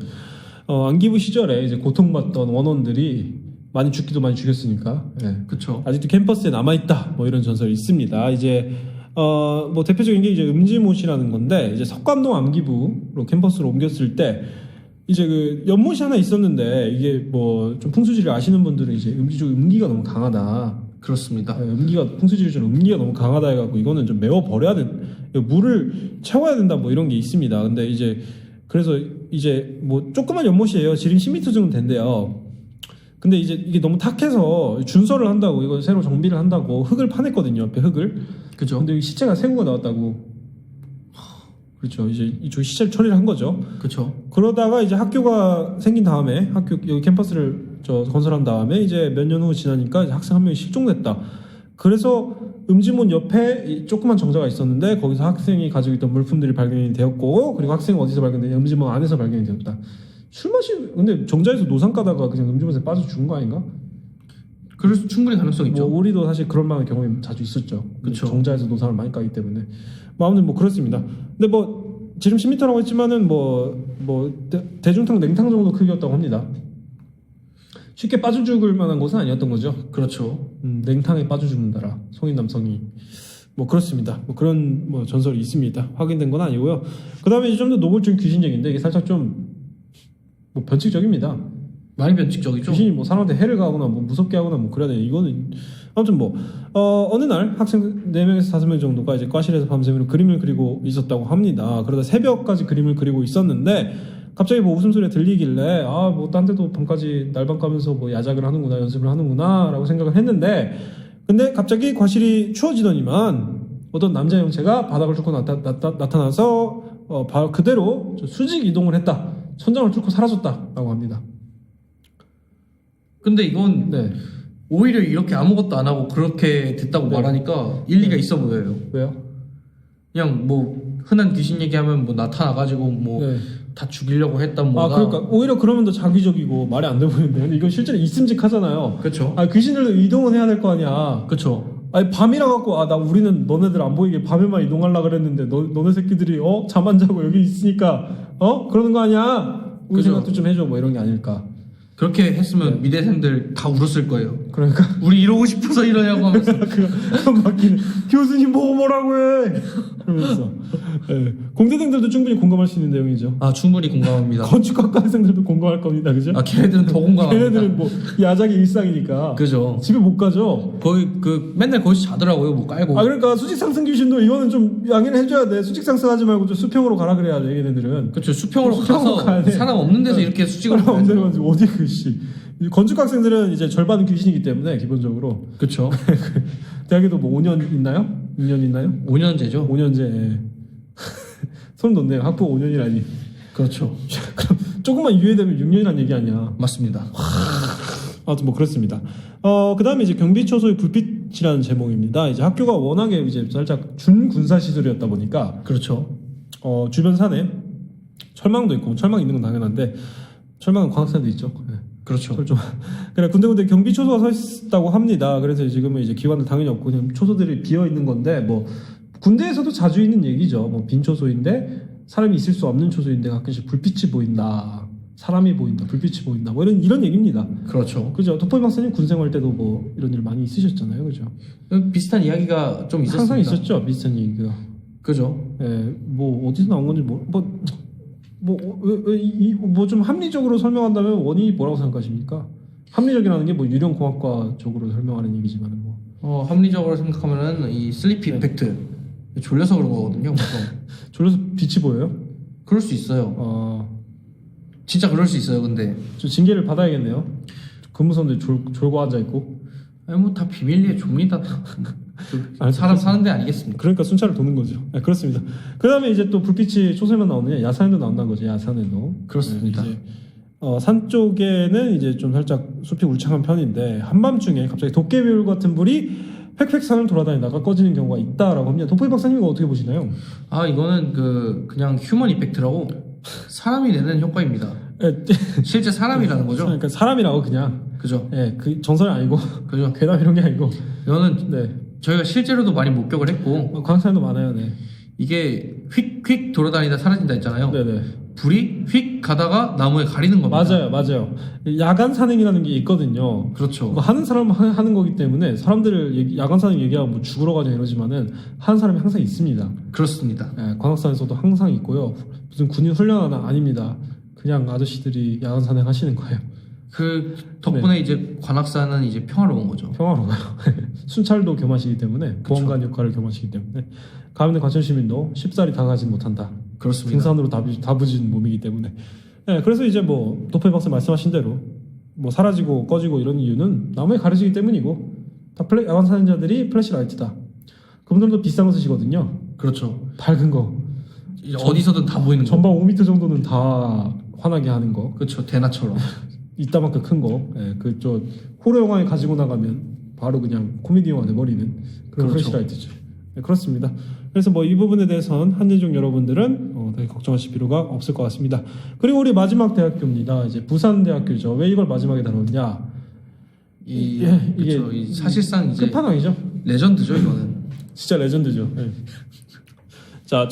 안기부 시절에 이제 고통받던 원원들이 많이 죽기도 많이 죽였으니까 그렇죠. 아직도 캠퍼스에 남아 있다. 뭐 이런 전설이 있습니다. 이제 뭐 대표적인 게 이제 음지못이라는 건데 이제 석관동 안기부로 캠퍼스로 옮겼을 때 이제 그 연못이 하나 있었는데 이게 뭐 좀 풍수지를 아시는 분들은 이제 음기가 너무 강하다. 그렇습니다. 풍수지리처럼 음기가 너무 강하다 해갖고 이거는 좀 메워 버려야 물을 채워야 된다 뭐 이런 게 있습니다. 근데 이제 그래서 이제 뭐 조그만 연못이에요. 지름 10m 정도 된대요. 근데 이제 이게 너무 탁해서 준설을 한다고 이거 새로 정비를 한다고 흙을 파냈거든요. 옆에 흙을. 그죠. 근데 이 시체가 새구가 나왔다고. 그렇죠. 이제 이쪽 시체를 처리를 한 거죠. 그렇죠. 그러다가 이제 학교가 생긴 다음에 여기 캠퍼스를 건설한 다음에 이제 몇 년 후 지나니까 이제 학생 한 명이 실종됐다. 그래서 음지문 옆에 이 조그만 정자가 있었는데 거기서 학생이 가지고 있던 물품들이 발견이 되었고 그리고 학생은 어디서 발견되냐 음지문 안에서 발견이 되었다. 근데 정자에서 노상 까다가 그냥 음지문에 빠져 죽은 거 아닌가? 그래서 충분히 가능성 있죠. 뭐 우리도 사실 그런 만한 경험이 자주 있었죠. 그쵸. 정자에서 노상을 많이 까기 때문에. 뭐 아무튼 뭐 그렇습니다. 근데 뭐 지름 10m라고 했지만은 대중탕 냉탕 정도 크기였다고 합니다. 쉽게 빠져 죽을 만한 곳은 아니었던 거죠. 그렇죠. 냉탕에 빠져 죽는다라 성인 남성이 뭐 그렇습니다. 뭐 그런 뭐 전설이 있습니다. 확인된 건 아니고요. 그다음에 좀 더 노골적인 귀신적인데 이게 살짝 좀 뭐 변칙적입니다. 많이 변칙적이죠. 귀신이 뭐 사람한테 해를 가거나 뭐 무섭게 하거나 뭐 그래야 되는 이거는 아무튼 어느 날 학생 4명에서 5명 정도가 이제 과실에서 밤새면 그림을 그리고 있었다고 합니다. 그러다 새벽까지 그림을 그리고 있었는데 갑자기 뭐 웃음소리가 들리길래 뭐 딴 데도 밤까지 날밤 까면서 뭐 야작을 하는구나 연습을 하는구나 라고 생각을 했는데 근데 갑자기 과실이 추워지더니만 어떤 남자 형체가 바닥을 뚫고 나타나서 그대로 수직 이동을 했다. 천장을 뚫고 사라졌다라고 합니다. 근데 이건 네. 오히려 이렇게 아무것도 안 하고 그렇게 됐다고 네. 말하니까 일리가 있어 보여요. 왜요? 그냥 뭐 흔한 귀신 얘기하면 뭐 나타나가지고 뭐 다 네. 죽이려고 했단 뭐다. 그러니까 오히려 그러면 더 자기적이고 말이 안 돼 보이는데 근데 이건 실제로 있음직하잖아요. 그렇죠. 귀신들도 이동은 해야 될 거 아니야. 그렇죠. 밤이라 갖고 우리는 너네들 안 보이게 밤에만 이동하려 그랬는데 너네 새끼들이 잠 안 자고 여기 있으니까 그러는 거 아니야. 우리 그죠. 생각도 좀 해줘 뭐 이런 게 아닐까. 그렇게 했으면 미대생들 다 울었을 거예요. 그러니까 우리 이러고 싶어서 이러냐고 하면서. 그건 맞긴 해. 교수님 뭐라고 해 그러면서 공대생들도 충분히 공감할 수 있는 내용이죠. 충분히 공감합니다. 건축학과 학생들도 공감할 겁니다. 그죠? 걔네들은 더 공감합니다. 걔네들은 뭐 야작이 일상이니까 그죠. 집에 못 가죠. 거기 맨날 거기서 자더라고요. 뭐 깔고. 그러니까 수직상승 귀신도 이거는 좀 양해를 해줘야 돼. 수직상승하지 말고 좀 수평으로 가라 그래야 돼. 얘네들은. 그렇죠. 수평으로 수평으로 가서 가야 돼. 사람 없는 데서 이렇게 수직으로 사람 없는 가야죠. 데서 어디 씨. 건축학생들은 이제 절반은 귀신이기 때문에 기본적으로. 그렇죠. 대학에도 뭐 5년 있나요? 6년 있나요? 5년제죠. 5년제. 예. 소름 돋네요. 학부 5년이라니. 그렇죠. 그럼 조금만 유예되면 6년이란 얘기 아니야. 맞습니다. 아무튼 뭐 그렇습니다. 그 다음에 이제 경비초소의 불빛이라는 제목입니다. 이제 학교가 워낙에 이제 살짝 준군사 시설이었다 보니까 그렇죠. 주변 산에 철망도 있고 철망 있는 건 당연한데 철망은 광학산도 있죠. 네. 그렇죠. 그래 군데군데 경비 초소가 서 있다고 합니다. 그래서 지금은 이제 기관은 당연히 없고 그냥 초소들이 비어 있는 건데 뭐 군대에서도 자주 있는 얘기죠. 뭐 빈 초소인데 사람이 있을 수 없는 초소인데 가끔씩 불빛이 보인다. 사람이 보인다. 불빛이 보인다. 뭐 이런 얘기입니다. 그렇죠. 그죠? 돋보이 박사님 군 생활 때도 뭐 이런 일 많이 있으셨잖아요. 그죠? 비슷한 이야기가 좀 있었습니다. 항상 있었죠. 비슷한 얘기가. 그죠. 예, 뭐 어디서 나온 건지 뭐 좀 합리적으로 설명한다면 원인이 뭐라고 생각하십니까? 합리적이라는 게 뭐 유령공학과 쪽으로 설명하는 얘기지만 뭐 합리적으로 생각하면은 이 슬리피 이펙트 졸려서 그런 거거든요. 보통. 졸려서 빛이 보여요? 그럴 수 있어요. 진짜 그럴 수 있어요. 근데 저 징계를 받아야겠네요. 근무선들 졸고 앉아 있고. 아니 뭐 다 비밀리에 줍니다. 사람 사는 데 아니겠습니까? 그러니까 순찰을 도는 거죠. 네, 그렇습니다. 그 다음에 이제 또 불빛이 초소에만 나오느냐 야산에도 나온다는 거죠. 야산에도. 그렇습니다. 네, 이제 산 쪽에는 이제 좀 살짝 숲이 울창한 편인데 한밤중에 갑자기 도깨비울 같은 불이 획획 산을 돌아다니다가 꺼지는 경우가 있다라고 합니다. 돋보이 박사님은 어떻게 보시나요? 이거는 그냥 휴먼 이펙트라고 사람이 내는 효과입니다. 실제 사람이라는 거죠. 그러니까 사람이라고 그냥. 그죠. 예, 그 정설이 아니고. 그죠. 괴담 이런 게 아니고. 이거는 네. 저희가 실제로도 많이 목격을 했고 광산도 많아요. 네. 이게 휙휙 돌아다니다 사라진다 했잖아요. 네네. 불이 휙 가다가 나무에 가리는 겁니다. 맞아요. 야간 산행이라는 게 있거든요. 그렇죠. 그거 하는 사람 하는 거기 때문에 사람들을 야간 산행 얘기하면 뭐 죽으러 가자 이러지만은 하는 사람이 항상 있습니다. 그렇습니다. 예, 관악산에서도 항상 있고요. 무슨 군인 훈련하나 아닙니다. 그냥 아저씨들이 야간 산행 하시는 거예요. 그 덕분에 이제 관악산은 이제 평화로운 거죠. 평화로워요. 순찰도 겸하시기 때문에 보안관 역할을 겸하시기 때문에 가면된 과천 시민도 쉽사리 다가가지 못한다. 그렇습니다. 등산으로 다부진 몸이기 때문에. 네, 그래서 이제 뭐 도페 박사 말씀하신 대로 뭐 사라지고 꺼지고 이런 이유는 나무에 가려지기 때문이고 다 야간 사냥자들이 플래시라이트다. 그분들도 비싼 거 쓰시거든요. 그렇죠. 밝은 거. 어디서든 다 보이는 거. 전방 5m 정도는 다 환하게 하는 거. 그렇죠. 대나처럼. 이따만큼 큰 거. 예, 그저 호러 영화에 가지고 나가면 바로 그냥 코미디 영화 돼버리는 그런 그렇죠. 플래시라이트죠. 네, 그렇습니다. 그래서 뭐 이 부분에 대해서는 한예종 여러분들은 되게 걱정하실 필요가 없을 것 같습니다. 그리고 우리 마지막 대학교입니다. 이제 부산대학교죠. 왜 이걸 마지막에 다뤘냐? 이게 이게 사실상 이제 끝판왕이죠. 레전드죠 이거는. 진짜 레전드죠. 네. 자,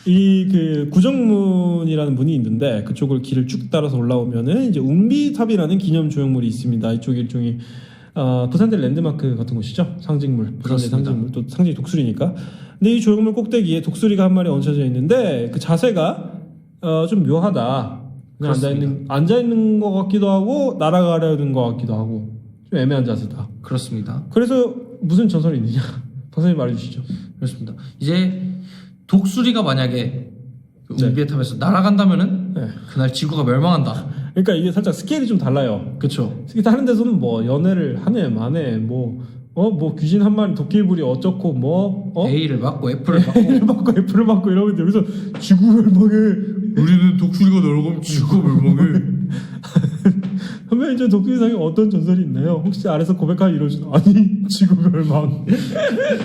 이 그 구정문이라는 문이 있는데 그쪽을 길을 쭉 따라서 올라오면은 이제 웅비탑이라는 기념 조형물이 있습니다. 이쪽이 일종의 부산대 랜드마크 같은 곳이죠. 상징물. 부산대 상징물. 또 상징이 독수리니까. 근데 이 조형물 꼭대기에 독수리가 한 마리 얹혀져 있는데 그 자세가 좀 묘하다. 그냥 앉아 있는 것 같기도 하고 날아가려는 것 같기도 하고 좀 애매한 자세다. 그렇습니다. 그래서 무슨 전설이 있느냐? 박사님 말해주시죠. 그렇습니다. 이제 독수리가 만약에 웅비탑에서 날아간다면은 그날 지구가 멸망한다. 그러니까 이게 살짝 스케일이 좀 달라요. 그렇죠. 다른 데서는 뭐 연애를 하네 마네 뭐 귀신 한 마리 도끼불이 어쩌고 A를 맞고 F를 맞고 F를 맞고 이러고 있는데 여기서 지구 멸망해. 우리는 독수리가 날아가면 지구가 멸망해. 선배님 저 독수리상에 어떤 전설이 있나요? 혹시 아래서 고백하기 이러시나? 아니 지구 멸망.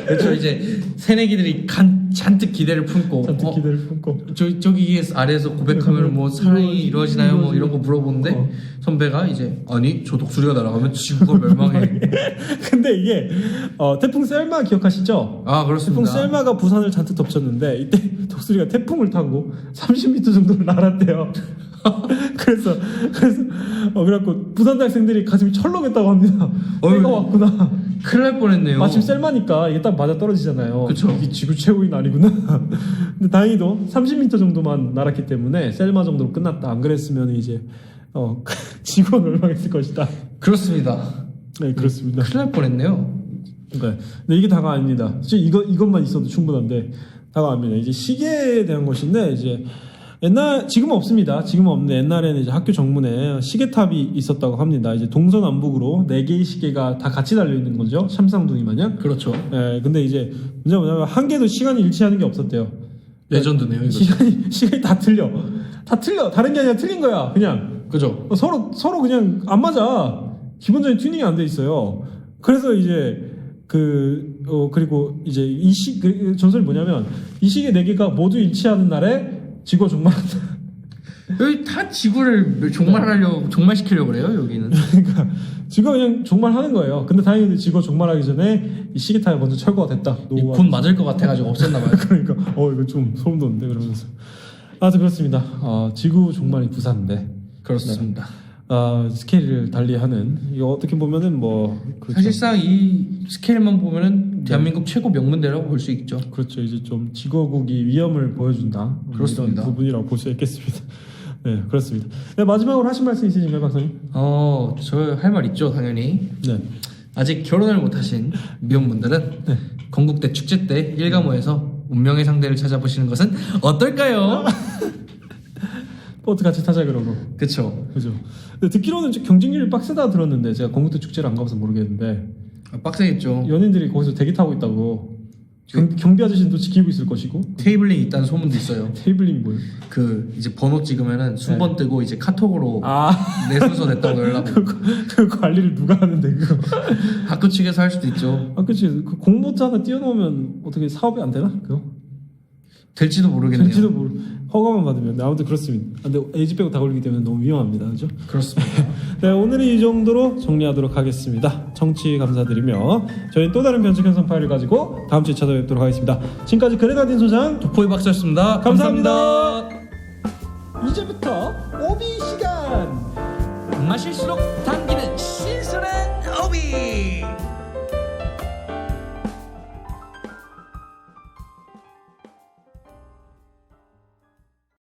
그렇죠. 이제 새내기들이 잔뜩 기대를 품고 저기 아래에서 고백하면 뭐 사랑이 이루어지나요? 뭐 이런 거 물어보는데 선배가 이제 아니 저 독수리가 날아가면 지구가 멸망해. 근데 이게 태풍 셀마 기억하시죠? 아 그렇습니다. 태풍 셀마가 부산을 잔뜩 덮쳤는데 이때 독수리가 태풍을 타고 30m 정도를 날았대요. 그래갖고 부산 대학생들이 가슴이 철렁했다고 합니다. 내가 왔구나. 큰일 날 뻔했네요. 마침 셀마니까 이게 딱 맞아 떨어지잖아요. 그쵸. 이게 지구 최고의 날이구나. 근데 다행히도 30m 정도만 날았기 때문에 셀마 정도로 끝났다. 안 그랬으면 이제 지구가 멸망했을 것이다. 그렇습니다. 네, 그렇습니다. 큰일 날 뻔했네요. 그러니까 근데 이게 다가 아닙니다. 이것만 있어도 충분한데 다가 아닙니다. 이제 시계에 대한 것인데 이제 지금은 없습니다. 지금은 없는데 옛날에는 이제 학교 정문에 시계탑이 있었다고 합니다. 이제 동서남북으로 4개의 시계가 다 같이 달려 있는 거죠. 샴쌍둥이 마냥. 그렇죠. 예, 근데 이제 문제가 뭐냐면 한 개도 시간이 일치하는 게 없었대요. 레전드네요. 이거. 시간이 다 틀려. 다른 게 아니라 틀린 거야. 그냥. 그죠. 서로 그냥 안 맞아. 기본적인 튜닝이 안 돼 있어요. 그래서 이제 그리고 이제 전설이 뭐냐면 이 시계 4개가 모두 일치하는 날에 지구가 종말한다. 여기 다 지구를 종말시키려고 그래요 여기는. 그러니까 지구가 그냥 종말하는 거예요. 근데 다행히 지구가 종말하기 전에 이 시계타가 먼저 철거가 됐다. 곧 맞을 것 같아가지고 없앴나봐요. 그러니까 이거 좀 소름 돋는데 그러면서. 아무튼 그렇습니다. 지구 종말이 부사인데 그렇습니다. 스케일을 달리하는 이거 어떻게 보면은 뭐 그렇죠. 사실상 이 스케일만 보면은 대한민국 최고 명문대라고 볼 수 있죠. 그렇죠. 이제 좀 지거국이 위험을 보여준다. 그렇습니다. 이런 부분이라고 볼 수 있겠습니다. 네, 그렇습니다. 네, 마지막으로 하신 말씀 있으신가요, 박사님? 저 할 말 있죠, 당연히. 네. 아직 결혼을 못하신 미혼분들은 건국대 축제 때 일가모에서 운명의 상대를 찾아보시는 것은 어떨까요? 보트 같이 타자 그러고. 그쵸. 그죠. 근데 듣기로는 좀 경쟁률이 빡세다 들었는데 제가 건국대 축제를 안 가봐서 모르겠는데 빡세겠죠. 연예인들이 거기서 대기 타고 있다고. 경비 아저씨는 또 지키고 있을 것이고. 테이블링 있다는 소문도 있어요. 테이블링 뭐예요? 그 이제 번호 찍으면은 순번 뜨고 이제 카톡으로 내 순서 됐다고 연락 오고. 그 관리를 누가 하는데 그거. 학교 측에서 할 수도 있죠. 그치. 그 공모자 하나 띄워놓으면 어떻게 사업이 안 되나? 그거? 될지도 모르겠네요. 될지도 허가만 받으면. 네, 아무튼 그렇습니다. 근데 에이지 빼고 다 걸리기 때문에 너무 위험합니다. 그죠? 그렇습니다. 네, 오늘은 이 정도로 정리하도록 하겠습니다. 청취 감사드리며 저희는 또 다른 변칙 형성 파일을 가지고 다음 주에 찾아뵙도록 하겠습니다. 지금까지 그레나딘 소장 도포이 박사였습니다. 감사합니다. 이제부터 오비 시간. 마실수록 당기는 신선한 오비.